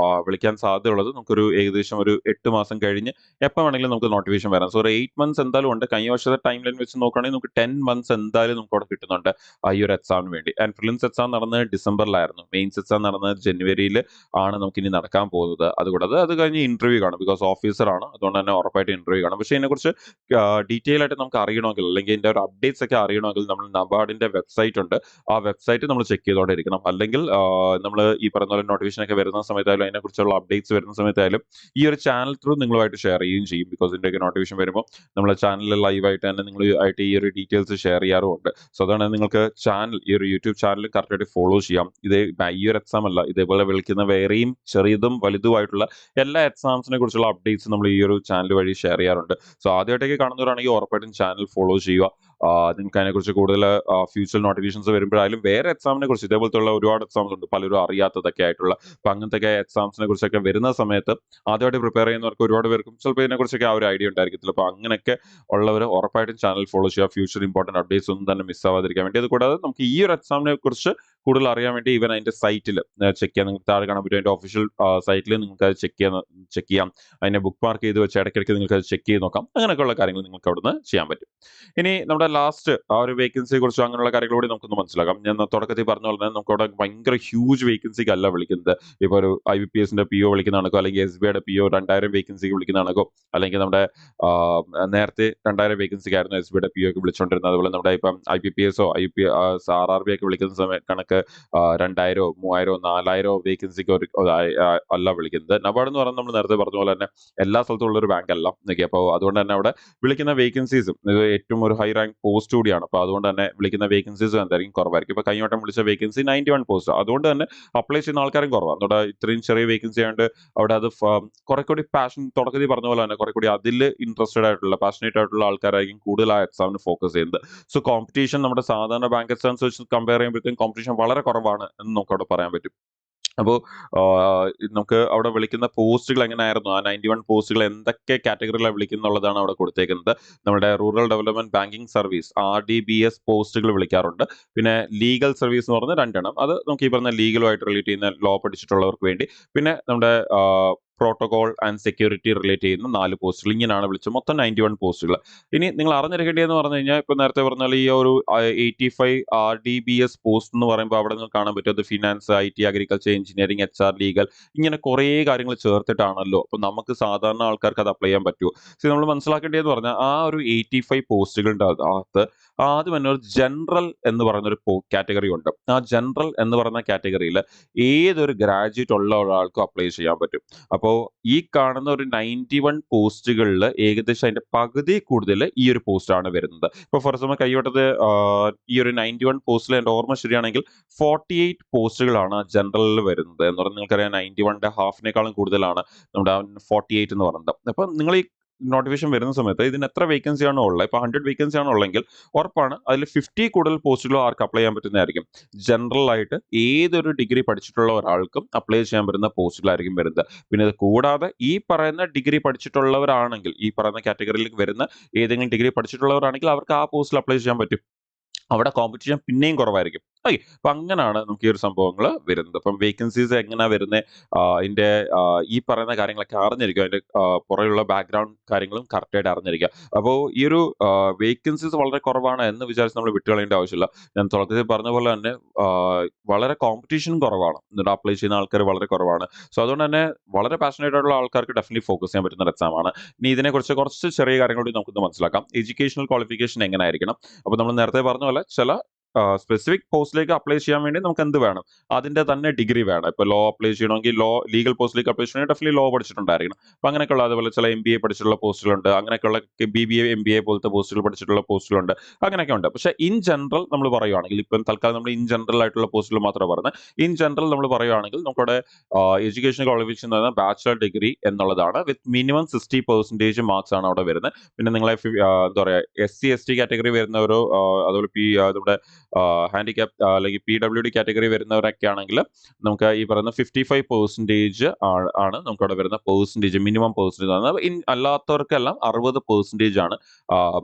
വിളിക്കാൻ സാധ്യതയുള്ളത് നമുക്കൊരു ഏകദേശം ഒരു 8 മാസം കഴിഞ്ഞ് എപ്പോൾ വേണമെങ്കിലും നമുക്ക് നോട്ടിഫിക്കേഷൻ വരാം. സോ ഒരു 8 മന്ത്സ് എന്തായാലും ഉണ്ട്. കഴിഞ്ഞ വർഷത്തെ ടൈം ലൈൻ വെച്ച് നോക്കുകയാണെങ്കിൽ നമുക്ക് 10 മന്ത്സ് എന്തായാലും നമുക്ക് അവിടെ കിട്ടുന്നുണ്ട് ഈ ഒരു എക്സാമിന് വേണ്ടി. ആൻഡ് പ്രിലിംസ് എക്സാം നടന്നത് ഡിസംബറിലായിരുന്നു, മെയിൻസ് എക്സാം നടന്നത് ജനുവരിയിൽ ആണ് നമുക്ക് ഇനി നടക്കാൻ പോകുന്നത്. അതുകൂടാതെ അത് കഴിഞ്ഞ് ഇന്റർവ്യൂ കാണും, ബിക്കോസ് ഓഫീസർ ആണ്, അതുകൊണ്ട് തന്നെ ഉറപ്പായിട്ട് ഇന്റർവ്യൂ കാണും. പക്ഷേ ഇതിനെക്കുറിച്ച് ഡീറ്റെയിൽ ആയിട്ട് നമുക്ക് അറിയണമെങ്കിൽ, അല്ലെങ്കിൽ ഇതിന്റെ ഒരു അപ്ഡേറ്റ്സ് ഒക്കെ അറിയണമെങ്കിൽ നമ്മൾ നബാർഡിന്റെ വെബ്സൈറ്റ് ഉണ്ട്, ആ വെബ്സൈറ്റ് നമ്മൾ ചെക്ക് ചെയ്തോടെ ഇരിക്കണം. അല്ലെങ്കിൽ നമ്മൾ ഈ പറയുന്ന പോലെ നോട്ടിഫിക്കേഷൻ ഒക്കെ വരുന്ന സമയത്തായാലും അതിനെക്കുറിച്ചുള്ള അപ്ഡേറ്റ്സ് വരുന്ന സമയത്തായാലും ഈ ഒരു ചാനൽ ത്രൂ നിങ്ങളുമായിട്ട് ഷെയർ ചെയ്യുകയും ചെയ്യും. ബിക്കോസ് ഇതിൻ്റെയൊക്കെ നോട്ടിഫിക്കേഷൻ വരുമ്പോൾ നമ്മളെ ചാനലിൽ ലൈവായിട്ട് തന്നെ നിങ്ങളുമായിട്ട് ഈ ഒരു ഡീറ്റെയിൽസ് ഷെയർ ചെയ്യാറുമുണ്ട്. സോ അതാണ് നിങ്ങൾക്ക് ചാനൽ, ഈ ഒരു യൂട്യൂബ് ചാനൽ കറക്റ്റായിട്ട് ഫോളോ ചെയ്യാം. ഈ ഒരു എക്സാം അല്ല, ഇതേപോലെ വിളിക്കുന്ന വേറെയും ചെറിയതും വലുതുമായിട്ടുള്ള എല്ലാ എക്സാംസിനെ കുറിച്ചുള്ള അപ്ഡേറ്റ്സ് നമ്മൾ ഈ ഒരു ചാനൽ വഴി ഷെയർ ചെയ്യാറുണ്ട്. സോ ആദ്യമായിട്ടൊക്കെ കാണുന്നവരാണെങ്കിൽ ഉറപ്പായിട്ടും ചാനൽ ഫോളോ ചെയ്യുക. നിങ്ങൾക്ക് അതിനെക്കുറിച്ച് കൂടുതൽ ഫ്യൂച്ചർ നോട്ടിഫിക്കേഷൻസ് വരുമ്പോഴായാലും വേറെ എക്സാമിനെ കുറിച്ച്, ഇതേപോലത്തെ ഒരുപാട് എക്സാംസ് ഉണ്ട്, പലരും അറിയാത്തതൊക്കെ ആയിട്ടുള്ള. അപ്പൊ അങ്ങനത്തെ എക്സാംസിനെ കുറിച്ചൊക്കെ വരുന്ന സമയത്ത് ആദ്യമായിട്ട് പ്രിപ്പയർ ചെയ്യുന്നവർക്ക് ഒരുപാട് പേർക്കും ചിലപ്പോൾ ഇതിനെക്കുറിച്ചൊക്കെ ആ ഒരു ഐഡിയ ഉണ്ടായിരിക്കത്തില്ല. അപ്പൊ അങ്ങനെയൊക്കെ ഉള്ളവർ ഉറപ്പായിട്ടും ചാനൽ ഫോളോ ചെയ്യുക, ഫ്യൂച്ചർ ഇമ്പോർട്ടന്റ് അപ്ഡേറ്റ്സ് ഒന്നും തന്നെ മിസ് ആവാതിരിക്കാൻ വേണ്ടി. അതുകൂടാതെ നമുക്ക് ഈ ഒരു എക്സാമിനെ കുറിച്ച് കൂടുതൽ അറിയാൻ വേണ്ടി ഇവൻ അതിന്റെ സൈറ്റിൽ ചെക്ക് ചെയ്യാം. നിങ്ങൾക്ക് താഴെ കാണാൻ പറ്റും, അതിന്റെ ഒഫീഷ്യൽ സൈറ്റിൽ നിങ്ങൾക്ക് അത് ചെക്ക് ചെയ്യാം. അതിനെ ബുക്ക് മാർക്ക് ചെയ്ത് വെച്ച് ഇടയ്ക്കിടയ്ക്ക് നിങ്ങൾക്ക് അത് ചെക്ക് ചെയ്ത് നോക്കാം. അങ്ങനെയൊക്കെയുള്ള കാര്യങ്ങൾ നിങ്ങൾക്ക് അവിടുന്ന് ചെയ്യാൻ പറ്റും. ഇനി നമ്മുടെ ലാസ്റ്റ് ആ ഒരു വേക്കൻസിയെ കുറിച്ചും അങ്ങനെയുള്ള കാര്യങ്ങളോട് നമുക്കൊന്ന് മനസ്സിലാക്കാം. ഞാൻ തുടക്കത്തിൽ പറഞ്ഞ പോലെ തന്നെ നമുക്കവിടെ ഭയങ്കര ഹ്യൂജ് വേക്കൻസിക്കല്ല വിളിക്കുന്നത്. ഇപ്പോൾ ഒരു IBPSന്റെ PO വിളിക്കുന്ന കണക്കോ, അല്ലെങ്കിൽ SBIയുടെ PO 2000 വേക്കൻസിക്ക് വിളിക്കുന്ന കണക്കോ, അല്ലെങ്കിൽ നമ്മുടെ നേരത്തെ 2000 വേക്കൻസിക്കായിരുന്നു SBIയുടെ PO ഒക്കെ വിളിച്ചുകൊണ്ടിരുന്നത്. അതുപോലെ നമ്മുടെ ഇപ്പം IBPSO RRB ഒക്കെ വിളിക്കുന്ന കണക്ക് 2000 3000 4000 വേക്കൻസിക്ക് അല്ല വിളിക്കുന്നത്. നബാർഡ് എന്ന് പറയുന്നത് നമ്മൾ നേരത്തെ പറഞ്ഞ പോലെ തന്നെ എല്ലാ സ്ഥലത്തും ഉള്ള ഒരു ബാങ്ക് അല്ല. അപ്പോൾ അതുകൊണ്ട് തന്നെ അവിടെ വിളിക്കുന്ന വേക്കൻസീസും ഇത് ഏറ്റവും ഒരു ഹൈ റാങ്ക് പോസ്റ്റ് കൂടിയാണ്. അപ്പോൾ അതുകൊണ്ട് തന്നെ വിളിക്കുന്ന വേക്കൻസീസും എന്തായിരിക്കും, കുറവായിരിക്കും. ഇപ്പോൾ കഴിഞ്ഞ വട്ടം വിളിച്ച വേക്കൻസി 91 പോസ്റ്റ്. അതുകൊണ്ട് തന്നെ അപ്ലൈ ചെയ്യുന്ന ആൾക്കാരും കുറവാണ്. അതുകൊണ്ട് ഇത്രയും ചെറിയ വേക്കൻസി ആയതുകൊണ്ട് അവിടെ അത് കുറെ കൂടി പാഷൻ, തുടക്കത്തിൽ പറഞ്ഞ പോലെ തന്നെ കുറെ കൂടി അതിൽ ഇൻട്രസ്റ്റഡ് ആയിട്ടുള്ള പാഷനേറ്റ് ആയിട്ടുള്ള ആൾക്കാരായിരിക്കും കൂടുതൽ ആ എക്സാമിന് ഫോക്കസ് ചെയ്യുന്നത്. സോ കോമ്പറ്റീഷൻ നമ്മുടെ സാധാരണ ബാങ്ക് എക്സാംസ് വെച്ച് കമ്പയർ ചെയ്യുമ്പോഴത്തേക്കും കോമ്പറ്റീഷൻ വളരെ കുറവാണ് എന്ന് നമുക്ക് അവിടെ പറയാൻ പറ്റും. അപ്പോൾ നമുക്ക് അവിടെ വിളിക്കുന്ന പോസ്റ്റുകൾ എങ്ങനെയായിരുന്നു, ആ 91 പോസ്റ്റുകൾ എന്തൊക്കെ കാറ്റഗറിയിലാണ് വിളിക്കുന്നുള്ളതാണ് അവിടെ കൊടുത്തേക്കുന്നത്. നമ്മുടെ rural development banking service RDBS പോസ്റ്റുകൾ വിളിക്കാറുണ്ട്. പിന്നെ ലീഗൽ സർവീസ് എന്ന് പറഞ്ഞ 2 എണ്ണം, അത് നമുക്ക് ഈ പറഞ്ഞ ലീഗലുമായിട്ട് റിലേറ്റ് ചെയ്യുന്ന ലോ പഠിച്ചിട്ടുള്ളവർക്ക് വേണ്ടി. പിന്നെ നമ്മുടെ പ്രോട്ടോകോൾ ആൻഡ് സെക്യൂരിറ്റി റിലേറ്റ് ചെയ്യുന്ന 4 പോസ്റ്റുകൾ. ഇങ്ങനെയാണ് വിളിച്ചത്. മൊത്തം 91 പോസ്റ്റുകൾ. ഇനി നിങ്ങൾ അറിഞ്ഞിരിക്കേണ്ടതെന്ന് പറഞ്ഞു കഴിഞ്ഞാൽ, ഇപ്പോൾ നേരത്തെ പറഞ്ഞാൽ ഈ ഒരു 85 RDBS പോസ്റ്റ് എന്ന് പറയുമ്പോൾ അവിടെ നിങ്ങൾക്ക് കാണാൻ പറ്റും അത് finance, IT, agriculture, engineering, HR, legal, ഇങ്ങനെ കുറേ കാര്യങ്ങൾ ചേർത്തിട്ടാണല്ലോ. അപ്പോൾ നമുക്ക് സാധാരണ ആൾക്കാർക്ക് അത് അപ്ലൈ ചെയ്യാൻ പറ്റുമോ? നമ്മൾ മനസ്സിലാക്കേണ്ടതെന്ന് പറഞ്ഞാൽ ആ ഒരു 85 പോസ്റ്റുകളുടെ അകത്ത് ആദ്യം തന്നെ ഒരു ജനറൽ എന്ന് പറയുന്ന ഒരു കാറ്റഗറി ഉണ്ട്. ആ ജനറൽ എന്ന് പറയുന്ന കാറ്റഗറിയിൽ ഏതൊരു ഗ്രാജുവേറ്റ് ഉള്ള ഒരാൾക്കും അപ്ലൈ ചെയ്യാൻ പറ്റും. അപ്പോൾ ഈ കാണുന്ന ഒരു 91 പോസ്റ്റുകളിൽ ഏകദേശം അതിന്റെ പകുതി കൂടുതൽ ഈ ഒരു പോസ്റ്റാണ് വരുന്നത്. ഇപ്പോൾ ഫോർ എക്സാമ്പിൾ കൈവട്ടത് ഈ ഒരു 91 പോസ്റ്റിൽ എൻ്റെ ഓർമ്മ ശരിയാണെങ്കിൽ 48 പോസ്റ്റുകളാണ് ജനറലിൽ വരുന്നത്. എന്ന് പറഞ്ഞാൽ നിങ്ങൾക്കറിയാം 91ന്റെ ഹാഫിനേക്കാളും കൂടുതലാണ് നമ്മുടെ 48 എന്ന് പറയുന്നത്. അപ്പം നിങ്ങൾ ഈ നോട്ടിഫിക്കേഷൻ വരുന്ന സമയത്ത് ഇതിന് എത്ര വേക്കൻസി ആണോ ഉള്ളത്, ഇപ്പോൾ 100 വേക്കൻസി ആണോ ഉള്ളെങ്കിൽ ഉറപ്പാണ് അതിൽ 50 കൂടുതൽ പോസ്റ്റുകളോ ആർക്ക് അപ്ലൈ ചെയ്യാൻ പറ്റുന്നതായിരിക്കും. ജനറൽ ആയിട്ട് ഏതൊരു ഡിഗ്രി പഠിച്ചിട്ടുള്ള ഒരാൾക്കും അപ്ലൈ ചെയ്യാൻ പറ്റുന്ന പോസ്റ്റുകളായിരിക്കും വരുന്നത്. പിന്നെ ഇത് കൂടാതെ ഈ പറയുന്ന ഡിഗ്രി പഠിച്ചിട്ടുള്ളവരാണെങ്കിൽ, ഈ പറയുന്ന കാറ്റഗറിയിൽ വരുന്ന ഏതെങ്കിലും ഡിഗ്രി പഠിച്ചിട്ടുള്ളവരാണെങ്കിൽ അവർക്ക് ആ പോസ്റ്റിൽ അപ്ലൈ ചെയ്യാൻ പറ്റും. അവിടെ കോമ്പറ്റീഷൻ പിന്നെയും കുറവായിരിക്കും. ഓക്കെ, അപ്പം അങ്ങനെയാണ് നമുക്ക് ഈ ഒരു സംഭവങ്ങൾ വരുന്നത്. അപ്പം വേക്കൻസീസ് എങ്ങനെയാണ് വരുന്നത്, അതിൻ്റെ ഈ പറയുന്ന കാര്യങ്ങളൊക്കെ അറിഞ്ഞിരിക്കുക, അതിൻ്റെ പുറയുള്ള ബാക്ക്ഗ്രൗണ്ട് കാര്യങ്ങളും കറക്റ്റായിട്ട് അറിഞ്ഞിരിക്കുക. അപ്പോൾ ഈ ഒരു വേക്കൻസീസ് വളരെ കുറവാണ് എന്ന് വിചാരിച്ച് നമ്മൾ വിട്ടുകളയേണ്ട ആവശ്യമില്ല. ഞാൻ തുടക്കത്തിൽ പറഞ്ഞ പോലെ തന്നെ വളരെ കോമ്പറ്റീഷനും കുറവാണ്, എന്നിട്ട് അപ്ലൈ ചെയ്യുന്ന ആൾക്കാർ വളരെ കുറവാണ്. സോ അതുകൊണ്ട് തന്നെ വളരെ പാഷനേറ്റ് ആയിട്ടുള്ള ആൾക്കാർക്ക് ഡെഫിനറ്റ്ലി ഫോക്കസ് ചെയ്യാൻ പറ്റുന്ന ഒരു എക്സാമാണ്. ഇനി ഇതിനെക്കുറിച്ച് കുറച്ച് ചെറിയ കാര്യങ്ങൾ കൂടി നമുക്കൊന്ന് മനസ്സിലാക്കാം. എഡ്യൂക്കേഷണൽ ക്വാളിഫിക്കേഷൻ എങ്ങനെ ആയിരിക്കണം? അപ്പോൾ നമ്മൾ നേരത്തെ പറഞ്ഞ പോലെ ചില സ്പെസിഫിക് പോസ്റ്റിലേക്ക് അപ്ലൈ ചെയ്യാൻ വേണ്ടി നമുക്ക് എന്ത് വേണം, അതിന്റെ തന്നെ ഡിഗ്രി വേണം. ഇപ്പോൾ ലോ അപ്ലൈ ചെയ്യണമെങ്കിൽ ലീഗൽ പോസ്റ്റിലേക്ക് അപ്ലൈ ചെയ്യണമെങ്കിൽ ഡെഫിനറ്റ്ലി ലോ പഠിച്ചിട്ടുണ്ടായിരിക്കണം. അപ്പോൾ അങ്ങനെയൊക്കെയുള്ള, അതുപോലെ ചില MBA പഠിച്ചിട്ടുള്ള പോസ്റ്റുകളുണ്ട്, അങ്ങനെയൊക്കെയുള്ള BBA MBA പോലത്തെ പോസ്റ്റുകൾ പഠിച്ചിട്ടുള്ള പോസ്റ്റുകളുണ്ട്, അങ്ങനെയൊക്കെ ഉണ്ട്. പക്ഷേ ഇൻ ജനറൽ നമ്മൾ പറയുവാണെങ്കിൽ, ഇപ്പം തൽക്കാലം നമ്മൾ ഇൻ ജനറൽ ആയിട്ടുള്ള പോസ്റ്റുകൾ മാത്രമേ പറഞ്ഞത്. ഇൻ ജനറൽ നമ്മൾ പറയുവാണെങ്കിൽ നമ്മുടെ എഡ്യൂക്കേഷൻ ക്വാളിഫിക്കേഷൻ എന്ന് പറയുന്നത് ബാച്ചിലർ ഡിഗ്രി എന്നുള്ളതാണ്. വിത്ത് മിനിമം 60% മാർക്സ് ആണ് അവിടെ വരുന്നത്. പിന്നെ നിങ്ങളെ എന്താ പറയുക, SC ST കാറ്റഗറി വരുന്നവരോ അതുപോലെ നമ്മുടെ ഹാൻഡിക്യാപ്പ് അല്ലെങ്കിൽ PWD കാറ്റഗറി വരുന്നവരൊക്കെ ആണെങ്കിൽ നമുക്ക് ഈ പറയുന്ന 55% ആണ് നമുക്ക് അവിടെ വരുന്ന പെർസെൻറ്റേജ്, മിനിമം പെർസെൻറ്റേജ്. അല്ലാത്തവർക്കെല്ലാം 60% ആണ്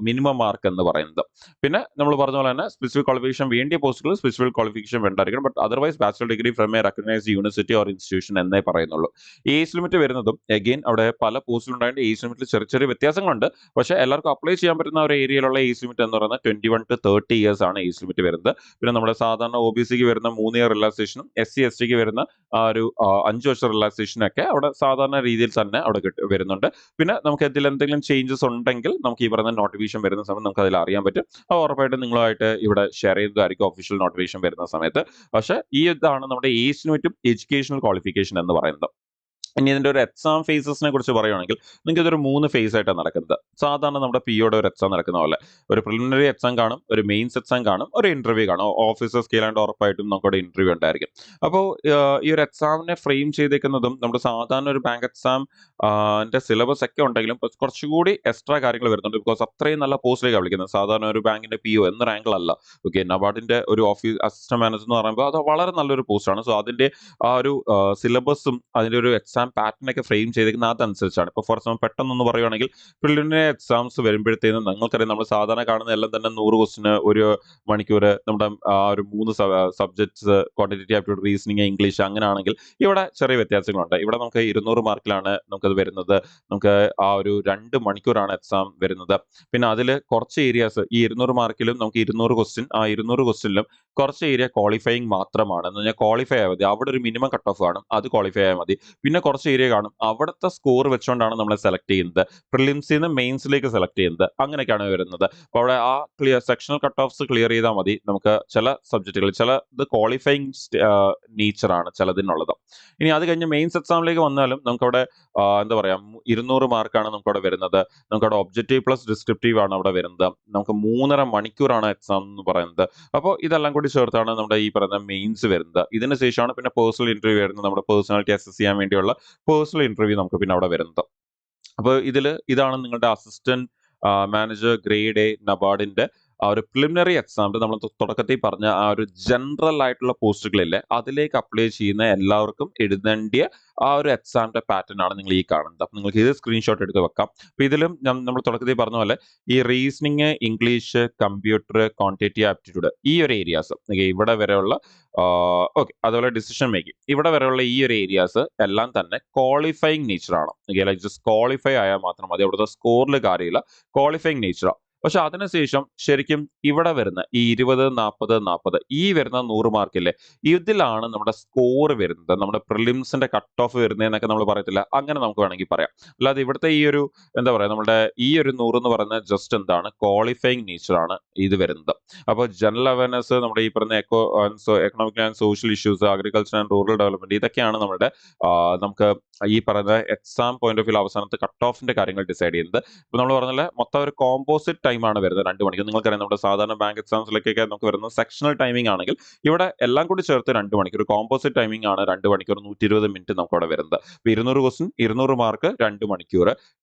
മിനിമം മാർക്ക് എന്ന് പറയുന്നത്. പിന്നെ നമ്മൾ പറഞ്ഞ പോലെ തന്നെ സ്പെസിഫിക് ക്വാളിഫിക്കേഷൻ വേണ്ടിയ പോസ്റ്റുകൾ സ്പെസിഫിക് ക്വാളിഫിക്കേഷൻ വേണ്ടായിരിക്കണം. But otherwise bachelor degree from a recognised university or institution എന്നേ പറയുന്നുള്ളൂ. ഏജ് ലിമിറ്റ് വരുന്നതും അഗെയിൻ അവിടെ പല പോസ്റ്റിലുണ്ടായിട്ട് ഏജ് ലിമിറ്റിൽ ചെറിയ ചെറിയ വ്യത്യാസങ്ങളുണ്ട്. പക്ഷേ എല്ലാവർക്കും അപ്ലൈ ചെയ്യാൻ പറ്റുന്ന ഒരു ഏരിയയിലുള്ള ഏജ് ലിമിറ്റ് എന്ന് പറയുന്നത് 21 to 30 ഇയേഴ്സ് ആണ് ഏജ് ലിമിറ്റ് വരുന്നത്. പിന്നെ നമ്മുടെ സാധാരണ OBCക്ക് വരുന്ന 3 ഇയർ റിലാക്സേഷനും SC STക്ക് വരുന്ന ഒരു 5 വർഷം റിലാക്സേഷനൊക്കെ അവിടെ സാധാരണ രീതിയിൽ തന്നെ അവിടെ വരുന്നുണ്ട്. പിന്നെ നമുക്ക് ഇതിൽ എന്തെങ്കിലും ചേഞ്ചസ് ഉണ്ടെങ്കിൽ നമുക്ക് ഈ പറയുന്ന നോട്ടിഫിക്കേഷൻ വരുന്ന സമയത്ത് നമുക്ക് അതിൽ അറിയാൻ പറ്റും. അത് ഉറപ്പായിട്ടും നിങ്ങളുമായിട്ട് ഇവിടെ ഷെയർ ചെയ്യുന്നതായിരിക്കും ഒഫീഷ്യൽ നോട്ടിഫിക്കേഷൻ വരുന്ന സമയത്ത്. പക്ഷേ ഈ ഇതാണ് നമ്മുടെ ഏജ് ലിമിറ്റും എഡ്യൂക്കേഷണൽ ക്വാളിഫിക്കേഷൻ എന്ന് പറയുന്നത്. ഇനി ഇതിന്റെ ഒരു എക്സാം ഫേസസിനെ കുറിച്ച് പറയുകയാണെങ്കിൽ നിങ്ങൾക്ക് ഇതൊരു 3 ഫേസ് ആയിട്ടാണ് നടക്കുന്നത്. സാധാരണ നമ്മുടെ POയുടെ ഒരു എക്സാം നടക്കുന്ന പോലെ ഒരു പ്രിലിമിനറി എക്സാം കാണും, ഒരു മെയിൻസ് എക്സാം കാണും, ഒരു ഇന്റർവ്യൂ കാണും. ഓഫീസർ സ്കെയിലാണ്ട് ഉറപ്പായിട്ടും നമുക്കവിടെ ഇന്റർവ്യൂ ഉണ്ടായിരിക്കും. അപ്പോൾ ഈ ഒരു എക്സാമിനെ ഫ്രെയിം ചെയ്തേക്കുന്നതും നമ്മുടെ സാധാരണ ഒരു ബാങ്ക് എക്സാം സിലബസ് ഒക്കെ ഉണ്ടെങ്കിലും കുറച്ചുകൂടി എക്സ്ട്രാ കാര്യങ്ങൾ വരുന്നുണ്ട്. ബിക്കോസ് അത്രയും നല്ല പോസ്റ്റിലേക്കാണ് വിളിക്കുന്നത്. സാധാരണ ഒരു ബാങ്കിന്റെ PO എന്ന റാങ്കിലല്ല. ഓക്കെ, നബാർഡിന്റെ ഒരു ഓഫീസ് അസിസ്റ്റന്റ് മാനേജർ എന്ന് പറയുമ്പോൾ അത് വളരെ നല്ലൊരു പോസ്റ്റാണ്. സോ അതിന്റെ ആ ഒരു സിലബസും അതിന്റെ ഒരു എക്സാം എക്സാം പാറ്റേൺ ഒക്കെ ഫ്രെയിം ചെയ്തിരിക്കുന്നത് അതനുസരിച്ചാണ്. ഇപ്പോൾ ഫോർ എക്സാമ്പിൾ പെട്ടെന്നൊന്ന് പറയുവാണെങ്കിൽ പ്രിലിമിനറി എക്സാംസ് വരുമ്പോഴത്തേനും നിങ്ങൾക്കറിയാം നമ്മൾ സാധാരണ കാണുന്ന എല്ലാം തന്നെ 100 ക്വസ്റ്റിന് ഒരു മണിക്കൂർ നമ്മുടെ ഒരു 3 subjects quantitative aptitude, reasoning, English അങ്ങനെയാണെങ്കിൽ ഇവിടെ ചെറിയ വ്യത്യാസങ്ങളുണ്ട്. ഇവിടെ നമുക്ക് 200 മാർക്കിലാണ് നമുക്കത് വരുന്നത്. നമുക്ക് ആ ഒരു 2 മണിക്കൂറാണ് എക്സാം വരുന്നത്. പിന്നെ അതിൽ കുറച്ച് ഏരിയാസ് ഈ 200 മാർക്കിലും നമുക്ക് 200 ക്വസ്റ്റ്യൻ, ആ 200 ക്വസ്റ്റ്യനിലും കുറച്ച് ഏരിയ ക്വാളിഫയിങ് മാത്രമാണ്. എന്ന് പറഞ്ഞാൽ ക്വാളിഫൈ ആയാൽ മതി. അവിടെ ഒരു മിനിമം കട്ട് ഓഫ് കാണും, അത് ക്വാളിഫൈ ആയാൽ മതി. പിന്നെ കുറച്ച് ഏരിയ കാണും, അവിടുത്തെ സ്കോർ വെച്ചുകൊണ്ടാണ് നമ്മൾ സെലക്ട് ചെയ്യുന്നത്. പ്രിലിംസിൽ നിന്ന് മെയിൻസിലേക്ക് സെലക്ട് ചെയ്യുന്നത്. അങ്ങനെയൊക്കെയാണ് വരുന്നത്. അപ്പോൾ അവിടെ ആ സെക്ഷണൽ കട്ട് ഓഫ്സ് ക്ലിയർ ചെയ്താൽ മതി. നമുക്ക് ചില സബ്ജക്റ്റുകൾ ഇത് ക്വാളിഫയിങ് നേച്ചറാണ് ചിലതിനുള്ളത്. ഇനി അത് കഴിഞ്ഞ് മെയിൻസ് എക്സാമിലേക്ക് വന്നാലും നമുക്കവിടെ എന്താ പറയാ 200 മാർക്കാണ് നമുക്കവിടെ വരുന്നത്. നമുക്കവിടെ ഒബ്ജക്റ്റീവ് പ്ലസ് ഡിസ്ക്രിപ്റ്റീവ് ആണ് അവിടെ വരുന്നത്. നമുക്ക് 3.5 മണിക്കൂറാണ് എക്സാം എന്ന് പറയുന്നത്. അപ്പോൾ ഇതെല്ലാം കൂടി ചേർത്താണ് നമ്മുടെ ഈ പറയുന്ന മെയിൻസ് വരുന്നത്. ഇതിന് ശേഷമാണ് പിന്നെ പേഴ്സണൽ ഇന്റർവ്യൂ വരുന്നത്. നമ്മുടെ പേഴ്സണാലിറ്റി അസസ് ചെയ്യാൻ വേണ്ടിയുള്ള പേഴ്സണൽ ഇന്റർവ്യൂ നമുക്ക് പിന്നെ അവിടെ വരുന്നത്. അപ്പോൾ ഇതാണ് നിങ്ങളുടെ അസിസ്റ്റന്റ് മാനേജർ ഗ്രേഡ് എ നബാർഡിന്റെ ആ ഒരു പ്രിലിമിനറി എക്സാമിൽ നമ്മൾ തുടക്കത്തിൽ പറഞ്ഞ ആ ഒരു ജനറൽ ആയിട്ടുള്ള പോസ്റ്റുകളില്ലേ, അതിലേക്ക് അപ്ലൈ ചെയ്യുന്ന എല്ലാവർക്കും എഴുതേണ്ടിയ ആ ഒരു എക്സാമിന്റെ പാറ്റേൺ ആണ് നിങ്ങൾ ഈ കാണുന്നത്. അപ്പം നിങ്ങൾക്ക് ഇത് സ്ക്രീൻഷോട്ട് എടുത്ത് വെക്കാം. അപ്പോൾ ഇതിലും നമ്മൾ തുടക്കത്തിൽ പറഞ്ഞ പോലെ ഈ reasoning, English, computer, quantitative aptitude ഈ ഒരു ഏരിയാസ് ഇവിടെ വരെയുള്ള ഓക്കെ, അതുപോലെ ഡിസിഷൻ മേക്കിംഗ് ഇവിടെ വരെയുള്ള ഈ ഒരു ഏരിയാസ് എല്ലാം തന്നെ ക്വാളിഫയിങ് നേച്ചറാണ്. ലൈക്ക് ജസ്റ്റ് ക്വാളിഫൈ ആയാൽ മാത്രം മതി. അവിടുത്തെ സ്കോറിൽ കാര്യമില്ല, ക്വാളിഫയിങ് നേച്ചറാണ്. പക്ഷെ അതിനുശേഷം ശരിക്കും ഇവിടെ വരുന്ന ഈ 20, 40, 40 ഈ വരുന്ന 100 മാർക്കില്ലേ, ഇതിലാണ് നമ്മുടെ സ്കോർ വരുന്നത്. നമ്മുടെ പ്രിലിംസിന്റെ കട്ട് ഓഫ് വരുന്നതെന്നൊക്കെ നമ്മൾ പറയത്തില്ല, അങ്ങനെ നമുക്ക് വേണമെങ്കിൽ പറയാം. അല്ലാതെ ഇവിടുത്തെ ഈ ഒരു എന്താ പറയുക, നമ്മുടെ ഈ ഒരു 100 എന്ന് പറയുന്നത് ജസ്റ്റ് എന്താണ്, ക്വാളിഫയിങ് നേച്ചറാണ് ഇത് വരുന്നത്. അപ്പോൾ ജനറൽ അവയർനെസ്, നമ്മുടെ ഈ പറയുന്ന economic and social issues, agriculture and Rural development, ഇതൊക്കെയാണ് നമ്മുടെ നമുക്ക് ഈ പറയുന്ന എക്സാം പോയിന്റ് ഓഫ് വ്യൂ അവസാനത്തെ കട്ട് ഓഫിന്റെ കാര്യങ്ങൾ ഡിസൈഡ് ചെയ്യുന്നത്. ഇപ്പൊ നമ്മൾ പറഞ്ഞാൽ മൊത്തം ഒരു കോമ്പോസിറ്റ് ടൈമാണ് വരുന്നത് 2 മണിക്കൂർ. നിങ്ങൾക്കറിയാം നമ്മുടെ സാധാരണ ബാങ്ക് എക്സാംസിലേക്കൊക്കെ നമുക്ക് വരുന്നത് സെക്ഷണൽ ടൈമിംഗ് ആണെങ്കിൽ ഇവിടെ എല്ലാം കൂടി ചേർത്ത് 2 മണിക്കൂർ. കോമ്പോസിറ്റ് ടൈമിംഗ് ആണ് 2 മണിക്കൂർ 120 മിനിറ്റ് നമുക്ക് അവിടെ വരുന്നത്. ഇപ്പൊ 200 ക്വസ്റ്റ്യൻ 200 മാർക്ക് 2 മണിക്കൂർ,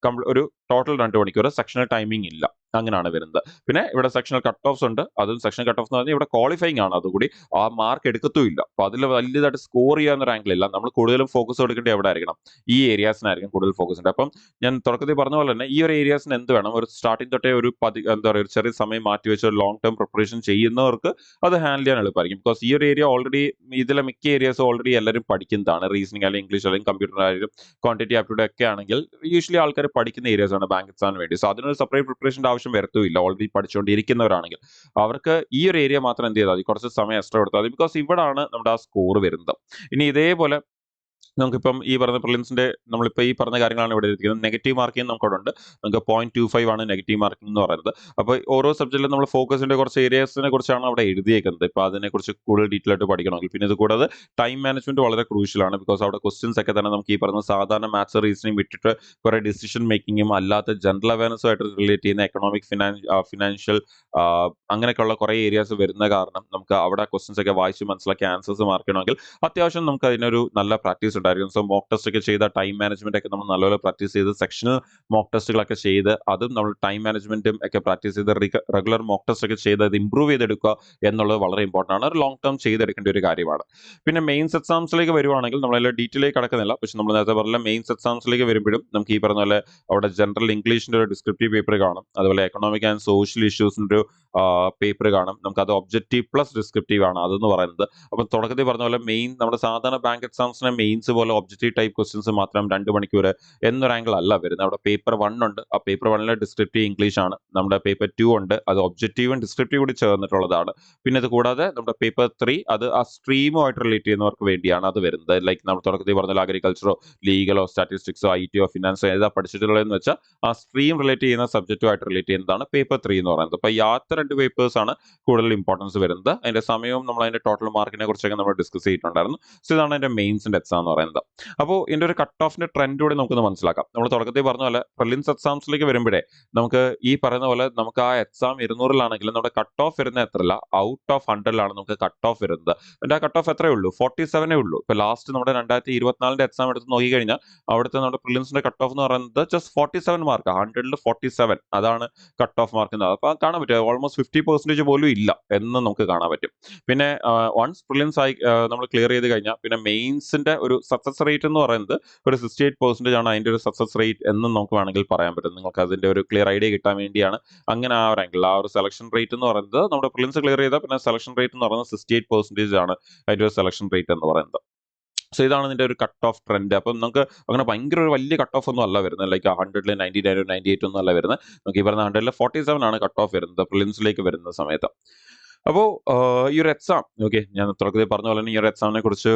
ഒരു ടോട്ടൽ 2 മണിക്കൂർ. സെക്ഷണൽ ടൈമിംഗ് ഇല്ല, അങ്ങനെയാണ് വരുന്നത്. പിന്നെ ഇവിടെ സെക്ഷണൽ കട്ട് ഓഫ്സ് ഉണ്ട്. അതും സെക്ഷണൽ കട്ട് ഓഫ് എന്ന് പറഞ്ഞാൽ ഇവിടെ ക്വാളിഫയിങ് ആണ്, അതുകൂടി ആ മാർക്ക് എടുക്കത്തുമില്ല. അപ്പൊ അതിൽ വലിയതായിട്ട് സ്കോർ ചെയ്യാവുന്ന റാങ്കിലില്ല. നമ്മൾ കൂടുതലും ഫോക്കസ് കൊടുക്കേണ്ടത് എവിടെ ആയിരിക്കണം, ഈ ഏരിയാസിനായിരിക്കും കൂടുതൽ ഫോക്കസ് ഉണ്ട്. അപ്പം ഞാൻ തുടക്കത്തിൽ പറഞ്ഞ പോലെ തന്നെ ഈ ഒരു ഏരിയാസിന് എന്ത് വേണം, ഒരു സ്റ്റാർട്ടിംഗ് തൊട്ടേ ഒരു എന്താ പറയുക, ഒരു ചെറിയ സമയം മാറ്റി വെച്ച് ഒരു ലോങ് ടേം പ്രിപ്പറേഷൻ ചെയ്യുന്നവർക്ക് അത് ഹാൻഡിൽ ചെയ്യാൻ എളുപ്പമായിരിക്കും. ബിക്കോസ് ഈ ഒരു ഏരിയ ഓൾറെഡി, ഇതിലെ മിക്ക ഏരിയാസ് ഓൾറെഡി എല്ലാവരും പഠിക്കുന്നതാണ്. റീസണിംഗ് അല്ലെങ്കിൽ ഇംഗ്ലീഷ് അല്ലെങ്കിൽ കമ്പ്യൂട്ടർ ആയാലും ക്വാണ്ടിറ്റി ആപ്റ്റിറ്റ്യൂഡ് ഒക്കെ ആണെങ്കിൽ യൂഷ്വലി ആൾക്കാർ പഠിക്കുന്ന ഏരിയാസ് ആണ് ബാങ്ക് എക്സാമിന് വേണ്ടി. സോ അതിനൊരു സെപ്പറേറ്റ് പ്രിപ്പറേഷൻ്റെ ആവശ്യം വരത്തുമില്ല. ഓൾറെഡി പഠിച്ചുകൊണ്ടിരിക്കുന്നവരാണെങ്കിൽ അവർക്ക് ഈ ഒരു ഏരിയ മാത്രം എന്ത് ചെയ്താൽ മതി, കുറച്ച് സമയം എക്സ്ട്രാ കൊടുത്താൽ മതി. ബിക്കോസ് ഇവിടാണ് നമ്മുടെ ആ സ്കോർ വരുന്നത്. ഇനി ഇതേപോലെ നമുക്കിപ്പം ഈ പറഞ്ഞ പ്രിലിംസിന്റെ നമ്മളിപ്പോൾ ഈ പറഞ്ഞ കാര്യങ്ങളാണ് ഇവിടെ എഴുതിയിരിക്കുന്നത്. നെഗറ്റീവ് മാർക്കിംഗ് നമുക്കവിടെ ഉണ്ട്. നമുക്ക് 0.25 ആണ് നെഗറ്റീവ് മാർക്കിംഗ് എന്ന് പറയുന്നത്. അപ്പോൾ ഓരോ സബ്ജക്റ്റിലും നമ്മൾ ഫോക്കസിന്റെ കുറച്ച് ഏരിയാസിനെ കുറിച്ചാണ് അവിടെ എഴുതിയേക്കുന്നത്. ഇപ്പോൾ അതിനെക്കുറിച്ച് കൂടുതൽ ഡീറ്റെയിൽ ആയിട്ട് പഠിക്കണമെങ്കിൽ. പിന്നെ ഇത് കൂടാതെ ടൈം മാനേജ്മെന്റ് വളരെ ക്രൂഷ്യലാണ്. ബിക്കോസ് അവിടെ ക്വസ്റ്റ്യൻസ് ഒക്കെ തന്നെ നമുക്ക് ഈ പറഞ്ഞ സാധാരണ മാത്സ്, റീസണിംഗ് വിട്ടിട്ട് കുറെ ഡിസിഷൻ മേക്കിങ്ങും അല്ലാത്ത ജനറൽ അവയർനെസ്സും ആയിട്ട് റിലേറ്റ് ചെയ്യുന്ന എക്കണോമിക്, ഫിനാൻഷ്യൽ അങ്ങനെയൊക്കെയുള്ള കുറേ ഏരിയാസ് വരുന്ന കാരണം നമുക്ക് അവിടെ ക്വസ്റ്റ്യൻസ് ഒക്കെ വായിച്ച് മനസ്സിലാക്കി ആൻസേഴ്സ് മാർക്ക് ചെയ്യണമെങ്കിൽ അത്യാവശ്യം നമുക്ക് അതിനൊരു നല്ല പ്രാക്ടീസ് ഉണ്ടായിരിക്കും. സോ മോക്ക് ടെസ്റ്റ് ഒക്കെ ചെയ്ത ടൈം മാനേജ്മെന്റ് ഒക്കെ നമ്മൾ നല്ലപോലെ പ്രാക്ടീസ് ചെയ്ത്, സെക്ഷണൽ മോക്ക് ടെസ്റ്റുകളൊക്കെ ചെയ്ത്, അതും നമ്മൾ ടൈം മാനേജ്മെന്റും ഒക്കെ പ്രാക്ടീസ് ചെയ്ത്, റെഗുലർ മോക്ക് ടെസ്റ്റ് ഒക്കെ ചെയ്ത് അത് ഇംപ്രൂവ് ചെയ്തെടുക്കുക എന്നുള്ളത് വളരെ ഇമ്പോർട്ടൻ്റ് ആണ്. ഒരു ലോങ് ടേം ചെയ്തെടുക്കേണ്ട ഒരു കാര്യമാണ്. പിന്നെ മെയിൻസ് എക്സാംസിലേക്ക് വരുവാണെങ്കിൽ നമ്മളതിൽ ഡീറ്റെയിലേക്ക് കടക്കുന്നില്ല. പക്ഷെ നമ്മൾ നേരത്തെ പറഞ്ഞ മെയിൻസ് എക്സാംസിലേക്ക് വരുമ്പോഴും നമുക്ക് ഈ പറഞ്ഞ പോലെ അവിടെ ജനറൽ ഇംഗ്ലീഷിന്റെ ഒരു ഡിസ്ക്രിപ്റ്റീവ് പേപ്പർ കാണും. അതുപോലെ എക്കണോമിക് ആൻഡ് സോഷ്യൽ ഇഷ്യൂസിന്റെ ഒരു പേപ്പർ കാണും. നമുക്ക് അത് ഒബ്ജക്റ്റീവ് പ്ലസ് ഡിസ്ക്രിപ്റ്റീവ് ആണ് അതെന്ന് പറയുന്നത്. അപ്പം തുടക്കത്തിൽ പറഞ്ഞ പോലെ നമ്മുടെ സാധാരണ ബാങ്ക് എക്സാംസിനെ മെയിൻസ് പോലെ ഒബ്ജക്റ്റീവ് ടൈപ്പ് ക്വസ്റ്റ്യൻസ് മാത്രം 2 മണിക്കൂർ എന്നൊരു ആംഗിൾ അല്ല വരുന്നത്. അവിടെ പേപ്പർ 1 ഉണ്ട്. ആ പേപ്പർ 1 ഡിസ്ക്രിപ്റ്റീവ് ഇംഗ്ലീഷ് ആണ്. നമ്മുടെ പേപ്പർ 2 ഉണ്ട്, അത് ഒബ്ജക്റ്റീവും ഡിസ്ക്രിപ്റ്റീവ് കൂടി ചേർന്നിട്ടുള്ളതാണ്. പിന്നെ ഇത് കൂടാതെ നമ്മുടെ പേപ്പർ 3 അത് ആ സ്ട്രീമുമായിട്ട് റിലേറ്റ് ചെയ്യുന്നവർക്ക് വേണ്ടിയാണ് അത് വരുന്നത്. ലൈക്ക് നമ്മൾ തുടക്കത്തിൽ പറഞ്ഞ അഗ്രികൾച്ചറോ ലീഗലോ സ്റ്റാറ്റിസ്റ്റിക്സോ ഐടിയോ ഫിനാൻസോ ഏതാ പഠിച്ചിട്ടുള്ളതെന്ന് വെച്ചാൽ ആ സ്ട്രീം റിലേറ്റ് ചെയ്യുന്ന സബ്ജക്റ്റുമായിട്ട് റിലേറ്റ് ചെയ്യുന്നതാണ് പേപ്പർ 3 എന്ന് പറയുന്നത്. അപ്പോൾ യാത്ര 2 പേപ്പേഴ്സ് ആണ് കൂടുതൽ ഇമ്പോർട്ടൻസ് വരുന്നത്. അതിന്റെ സമയവും നമ്മൾ അതിന്റെ ടോട്ടൽ മാർക്കിനെ കുറിച്ചൊക്കെ നമ്മൾ ഡിസ്കസ് ചെയ്തിട്ടുണ്ടായിരുന്നു. സോ ഇതാണ് അതിന്റെ മെയിൻസിന്റെ എക്സാം എന്ന് പറയുന്നത്. അപ്പോൾ ഇതിന്റെ ഒരു കട്ട് ഓഫിന്റെ ട്രെൻഡ് കൂടി നമുക്കൊന്ന് മനസ്സിലാക്കാം. നമ്മൾ തുടക്കത്തിൽ പറഞ്ഞ പോലെ പ്രിലിംസ് എക്സാംസിലേക്ക് വരുമ്പോഴേ നമുക്ക് ഈ പറയുന്ന പോലെ നമുക്ക് ആ എക്സാം 200-ലാണെങ്കിലും നമ്മുടെ കട്ട് ഓഫ് വരുന്ന എത്രയല്ല, ഔട്ട് ഓഫ് 100-ലാണ് നമുക്ക് കട്ട് ഓഫ് വരുന്നത്. അതിന്റെ ആ കട്ട് ഓഫ് എത്രയേ ഉള്ളൂ, 47 ഉള്ളൂ. ഇപ്പൊ ലാസ്റ്റ് നമ്മുടെ 2024 എക്സാം എടുത്ത് നോക്കിക്കഴിഞ്ഞാൽ അവിടുത്തെ നമ്മുടെ പ്രിലിംസിന്റെ കട്ട് ഓഫ് എന്ന് പറയുന്നത് ജസ്റ്റ് 47 മാർക്ക്, 100-ൽ 47 അതാണ് കട്ട് ഓഫ് മാർക്ക്. അപ്പൊ കാണാൻ പറ്റും ഓൾമോസ്റ്റ് 50% പോലും ഇല്ല എന്ന് നമുക്ക് കാണാൻ പറ്റും. പിന്നെ വൺസ് പ്രിലിംസ് ആയി നമ്മൾ ക്ലിയർ ചെയ്ത് കഴിഞ്ഞാൽ പിന്നെ മെയിൻസിന്റെ ഒരു സക്സസ് റേറ്റ് എന്ന് പറയുന്നത് ഒരു 68% ആണ് അതിന്റെ ഒരു സക്സസ് റേറ്റ് എന്നും നമുക്ക് വേണമെങ്കിൽ പറയാൻ പറ്റും. നിങ്ങൾക്ക് അതിന്റെ ഒരു ക്ലിയർ ഐഡിയ കിട്ടാൻ വേണ്ടിയാണ് അങ്ങനെ ആ ഒരു ആംഗിൾ, ആ ഒരു സെലക്ഷൻ റേറ്റ് എന്ന് പറയുന്നത് നമ്മുടെ പ്രിലിംസ് ക്ലിയർ ചെയ്താൽ പിന്നെ സെലക്ഷൻ റേറ്റ് എന്ന് പറയുന്നത് 68% ആണ് അതിന്റെ ഒരു സെലക്ഷൻ റേറ്റ് എന്ന് പറയുന്നത്. സോ ഇതാണ് ഇതിന്റെ ഒരു കട്ട് ഓഫ് ട്രെൻഡ്. അപ്പം നമുക്ക് അങ്ങനെ ഭയങ്കര ഒരു വലിയ കട്ട് ഓഫ് ഒന്നും അല്ല വരുന്നത്, ലൈക്ക് 100-ൽ 99 98 ഒന്നും അല്ല വരുന്നത്. നമുക്ക് ഈ പറഞ്ഞ 100-ൽ 47 ആണ് കട്ട് ഓഫ് വരുന്നത് പ്രിലിംസിലേക്ക് വരുന്ന സമയത്ത്. അപ്പോൾ ഈ ഒരു എക്സാം, ഓക്കെ, ഞാൻ തുടക്കത്തിൽ പറഞ്ഞ പോലെ തന്നെ ഈ ഒരു എക്സാമിനെ കുറിച്ച്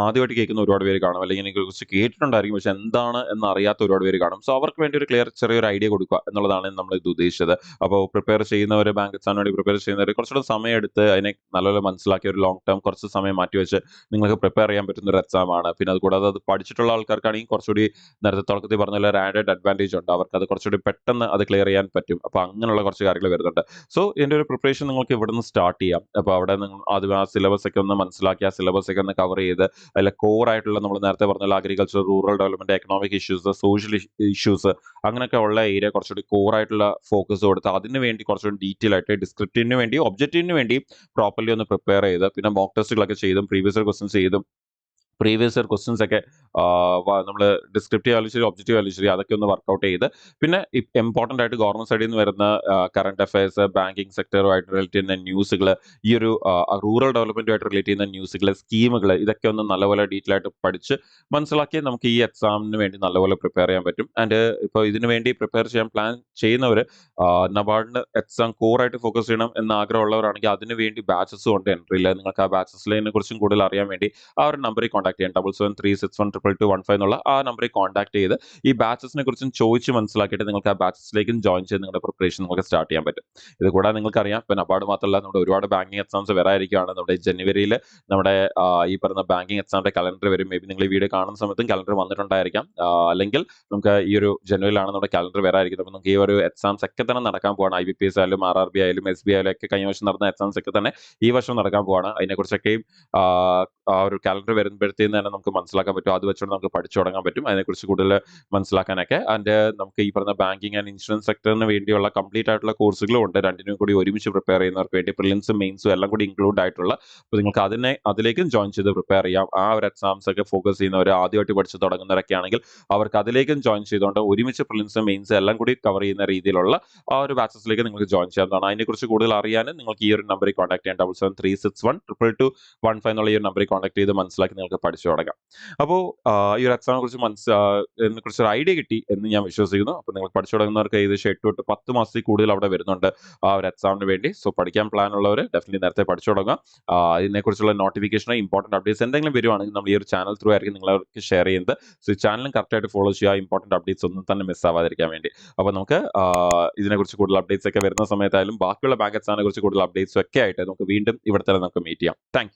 ആദ്യമായിട്ട് കേൾക്കുന്ന ഒരുപാട് പേര് കാണും, അല്ലെങ്കിൽ ഇതിനെ കുറിച്ച് കേട്ടിട്ടുണ്ടായിരിക്കും, പക്ഷെ എന്താണ് എന്ന് അറിയാത്ത ഒരുപാട് പേര് കാണും. സോ അവർക്ക് വേണ്ടി ഒരു ക്ലിയർ ചെറിയൊരു ഐഡിയ കൊടുക്കുക എന്നുള്ളതാണ് നമ്മൾ ഇത് ഉദ്ദേശിച്ചത്. അപ്പോൾ പ്രിപ്പയർ ചെയ്യുന്നവർ, ബാങ്ക് എക്സാമിന് വേണ്ടി പ്രിപ്പയർ ചെയ്യുന്നവർ കുറച്ചുകൂടെ സമയം എടുത്ത് അതിനെ നല്ലപോലെ മനസ്സിലാക്കി ഒരു ലോങ് ടേം കുറച്ച് സമയം മാറ്റി വെച്ച് നിങ്ങൾക്ക് പ്രിപ്പയർ ചെയ്യാൻ പറ്റുന്ന ഒരു എക്സാം ആണ്. പിന്നെ അതുകൂടാതെ അത് പഠിച്ചിട്ടുള്ള ആൾക്കാർക്കാണെങ്കിൽ കുറച്ചുകൂടി നേരത്തെ തുടക്കത്തിൽ പറഞ്ഞ പോലെ ഒരു ആഡഡ് അഡ്വാൻറ്റേജ് ഉണ്ട്, അവർക്ക് അത് കുറച്ചുകൂടി പെട്ടെന്ന് അത് ക്ലിയർ ചെയ്യാൻ പറ്റും. അപ്പോൾ അങ്ങനെയുള്ള കുറച്ച് കാര്യങ്ങൾ വരുന്നുണ്ട്. സോ ഇതിന്റെ ഒരു പ്രിപ്പറേഷൻ നിങ്ങൾക്ക് ഇവിടെ നിന്ന് സ്റ്റാർട്ട് ചെയ്യാം. അപ്പോൾ അവിടെ നിങ്ങൾ ആദ്യം ആ സിലബസ് ഒക്കെ ഒന്ന് മനസ്സിലാക്കി, ആ സിലബസ് ഒക്കെ ഒന്ന് കവർ ചെയ്ത് അതിലെ കോർ ആയിട്ടുള്ള നമ്മൾ നേരത്തെ പറഞ്ഞ agriculture, rural development, economic issues, social issues, അങ്ങനെയൊക്കെ ഉള്ള ഏരിയ കുറച്ചുകൂടി കോർ ആയിട്ടുള്ള ഫോക്കസ് കൊടുത്ത് അതിന് വേണ്ടി കുറച്ചുകൂടി ഡീറ്റെയിൽ ആയിട്ട് ഡിസ്ക്രിപ്റ്റീവിന് വേണ്ടി, ഒബ്ജക്റ്റീവിന് വേണ്ടി പ്രോപ്പർലി ഒന്ന് പ്രിപ്പയർ ചെയ്ത്, പിന്നെ മോക്ക് ടെസ്റ്റുകളൊക്കെ ചെയ്തും പ്രീവിയസ് ഇയർ ക്വസ്റ്റ്യൻസ് ചെയ്തും പ്രീവിയസ് ഇയർ ക്വസ്റ്റ്യൻസ് ഒക്കെ നമ്മൾ ഡിസ്ക്രിപ്റ്റീവ് ആയാലും ശരി, ഒബ്ജക്റ്റീവ് ആയാലും ശരി, അതൊക്കെ ഒന്ന് വർക്കൗട്ട് ചെയ്ത്, പിന്നെ ഇമ്പോർട്ടൻ്റ് ആയിട്ട് ഗവൺമെന്റ് സൈഡിൽ നിന്ന് വരുന്ന കറണ്ട് അഫയേഴ്സ്, ബാങ്കിങ് സെക്ടറുമായിട്ട് റിലേറ്റ് ചെയ്യുന്ന ന്യൂസുകൾ, ഈ ഒരു റൂറൽ ഡെവലപ്മെന്റുമായിട്ട് റിലേറ്റ് ചെയ്യുന്ന ന്യൂസുകൾ, സ്കീമുകൾ, ഇതൊക്കെ ഒന്ന് നല്ലപോലെ ഡീറ്റെയിൽ ആയിട്ട് പഠിച്ച് മനസ്സിലാക്കി നമുക്ക് ഈ എക്സാമിന് വേണ്ടി നല്ലപോലെ പ്രിപ്പയർ ചെയ്യാൻ പറ്റും. ആൻഡ് ഇപ്പോൾ ഇതിനു വേണ്ടി പ്രിപ്പയർ ചെയ്യാൻ പ്ലാൻ ചെയ്യുന്നവർ നബാർഡിന് എക്സാം കോറായിട്ട് ഫോക്കസ് ചെയ്യണം എന്ന് ആഗ്രഹമുള്ളവരാണെങ്കിൽ അതിന് വേണ്ടി ബാച്ചസും ഉണ്ട് എൻട്രിയിൽ. നിങ്ങൾക്ക് ആ ബാച്ചസിനെ കുറിച്ചും കൂടുതൽ അറിയാൻ വേണ്ടി ആ ഒരു നമ്പറിൽ കോൺടാക്ട് ചെയ്യാം, 7736122215 എന്നുള്ള ആ നമ്പറിൽ കോൺടാക്ട് ചെയ്ത് ഈ ബാച്ചസിനെ കുറിച്ചും ചോദിച്ച് മനസ്സിലാക്കിയിട്ട് നിങ്ങൾക്ക് ആ ബാച്ചസിലേക്കും ജോയിൻ ചെയ്ത് നിങ്ങളുടെ പ്രിപ്പറേഷൻ നിങ്ങൾക്ക് സ്റ്റാർട്ട് ചെയ്യാൻ പറ്റും. ഇത് കൂടാതെ നിങ്ങൾക്കറിയാം, ഇപ്പം നബാർഡ് മാത്രമല്ല നമ്മുടെ ഒരുപാട് ബാങ്കിങ് എക്സാംസ് വരാതിരിക്കുകയാണ്. നമ്മുടെ ജനുവരിയിൽ നമ്മുടെ ഈ പറഞ്ഞ ബാങ്കിങ് എക്സാമിന്റെ കലണ്ടർ വരും. മേ ബി നിങ്ങൾ ഈ വീഡിയോ കാണുന്ന സമയത്തും കലണ്ടർ വന്നിട്ടുണ്ടായിരിക്കാം, അല്ലെങ്കിൽ നമുക്ക് ഈ ഒരു ജനുവരിയിലാണ് നമ്മുടെ കലണ്ടർ വരാതിരിക്കുന്നത്. അപ്പോൾ നമുക്ക് ഈ ഒരു എക്സാംസ് ഒക്കെ തന്നെ നടക്കാൻ പോവാണ്. IBPS ആയാലും RRB ആയാലും SB ആയാലും ഒക്കെ കഴിഞ്ഞ വർഷം നടന്ന എക്സാംസ് ഒക്കെ തന്നെ ഈ വർഷം നടക്കാൻ പോവാണ്. അതിനെക്കുറിച്ചൊക്കെയും ആ ഒരു കലണ്ടർ വരുമ്പോഴത്തേന്ന് തന്നെ നമുക്ക് മനസ്സിലാക്കാൻ പറ്റും. അത് വെച്ചുകൊണ്ട് നമുക്ക് പഠിച്ചു തുടങ്ങാൻ പറ്റും. അതിനെക്കുറിച്ച് കൂടുതൽ മനസ്സിലാക്കാനൊക്കെ. ആൻഡ് നമുക്ക് ഈ പറഞ്ഞ ബാങ്കിങ് ആൻഡ് ഇൻഷുറൻസ് സെക്ടറിന് വേണ്ടിയുള്ള കംപ്ലീറ്റ് ആയിട്ടുള്ള കോഴ്സുകളും ഉണ്ട്, രണ്ടിനും കൂടി ഒരുമിച്ച് പ്രിപ്പയർ ചെയ്യുന്നവർക്ക് വേണ്ടി, പ്രിലിംസും മെയിൻസും എല്ലാം കൂടി ഇൻക്ലൂഡ് ആയിട്ടുള്ള. അപ്പോൾ നിങ്ങൾക്ക് അതിലേക്കും ജോയിൻ ചെയ്ത് പ്രിപ്പയർ ചെയ്യാം. ആ ഒരു എക്സാംസ് ഒക്കെ ഫോക്കസ് ചെയ്യുന്നവർ, ആദ്യമായിട്ട് പഠിച്ച് തുടങ്ങുന്നവരൊക്കെ ആണെങ്കിൽ അവർക്ക് അതിലേക്കും ജോയിൻ ചെയ്തുകൊണ്ട് ഒരുമിച്ച് പ്രിലിംസും മെയിൻസും എല്ലാം കൂടി കവർ ചെയ്യുന്ന രീതിയിലുള്ള ആ ഒരു ബാച്ചസിലേക്ക് നിങ്ങൾക്ക് ജോയിൻ ചെയ്യാവുന്നതാണ്. അതിനെക്കുറിച്ച് കൂടുതൽ അറിയാൻ നിങ്ങൾക്ക് ഈ ഒരു നമ്പറിൽ കോൺടാക്ട് ചെയ്യാം, 7736122215 എന്നുള്ള ഈ ഒരു നമ്പറിൽ കോൺടാക്ട് ചെയ്ത് മനസ്സിലാക്കി നിങ്ങൾക്ക് പഠിച്ചു തുടങ്ങാം. അപ്പോൾ ഈ ഒരു എക്സാമിനെ കുറിച്ച് ഒരു ഐഡിയ കിട്ടി എന്ന് ഞാൻ വിശ്വസിക്കുന്നു. അപ്പോൾ നിങ്ങൾ പഠിച്ചു തുടങ്ങുന്നവർക്ക് ഏകദേശം 8 തൊട്ട് 10 മാസത്തിൽ കൂടുതൽ അവിടെ വരുന്നുണ്ട് ആ ഒരു എക്സാമിന് വേണ്ടി. സോ പഠിക്കാൻ പ്ലാൻ ഉള്ളവർ ഡെഫിനറ്റ്ലി നേരത്തെ പഠിച്ചു തുടങ്ങുക. ഇതിനെക്കുറിച്ചുള്ള നോട്ടിഫിക്കേഷനോ ഇമ്പോർട്ടൻറ്റ് അപ്ഡേറ്റ്സ് എന്തെങ്കിലും വരുവാണെങ്കിൽ നമ്മൾ ഈ ഒരു ചാനൽ ത്രൂ ആയിരിക്കും നിങ്ങളവർക്ക് ഷെയർ ചെയ്യുന്നത്. സോ ഈ ചാനലും കറക്റ്റായിട്ട് ഫോളോ ചെയ്യുക, ഇമ്പോർട്ടൻറ്റ് അപ്ഡേറ്റ്സ് ഒന്നും തന്നെ മിസ് ആവാതിരിക്കാൻ വേണ്ടി. അപ്പോൾ നമുക്ക് ഇതിനെക്കുറിച്ച് കൂടുതൽ അപ്ഡേറ്റ്സ് ഒക്കെ വരുന്ന സമയത്തായാലും ബാക്കിയുള്ള ബാങ്ക് എക്സാമിനെ കുറിച്ച് കൂടുതൽ അപ്ഡേറ്റ്സ് ഒക്കെ ആയിട്ട് നമുക്ക് വീണ്ടും ഇവിടെ തന്നെ നമുക്ക് മീറ്റ് ചെയ്യാം. താങ്ക്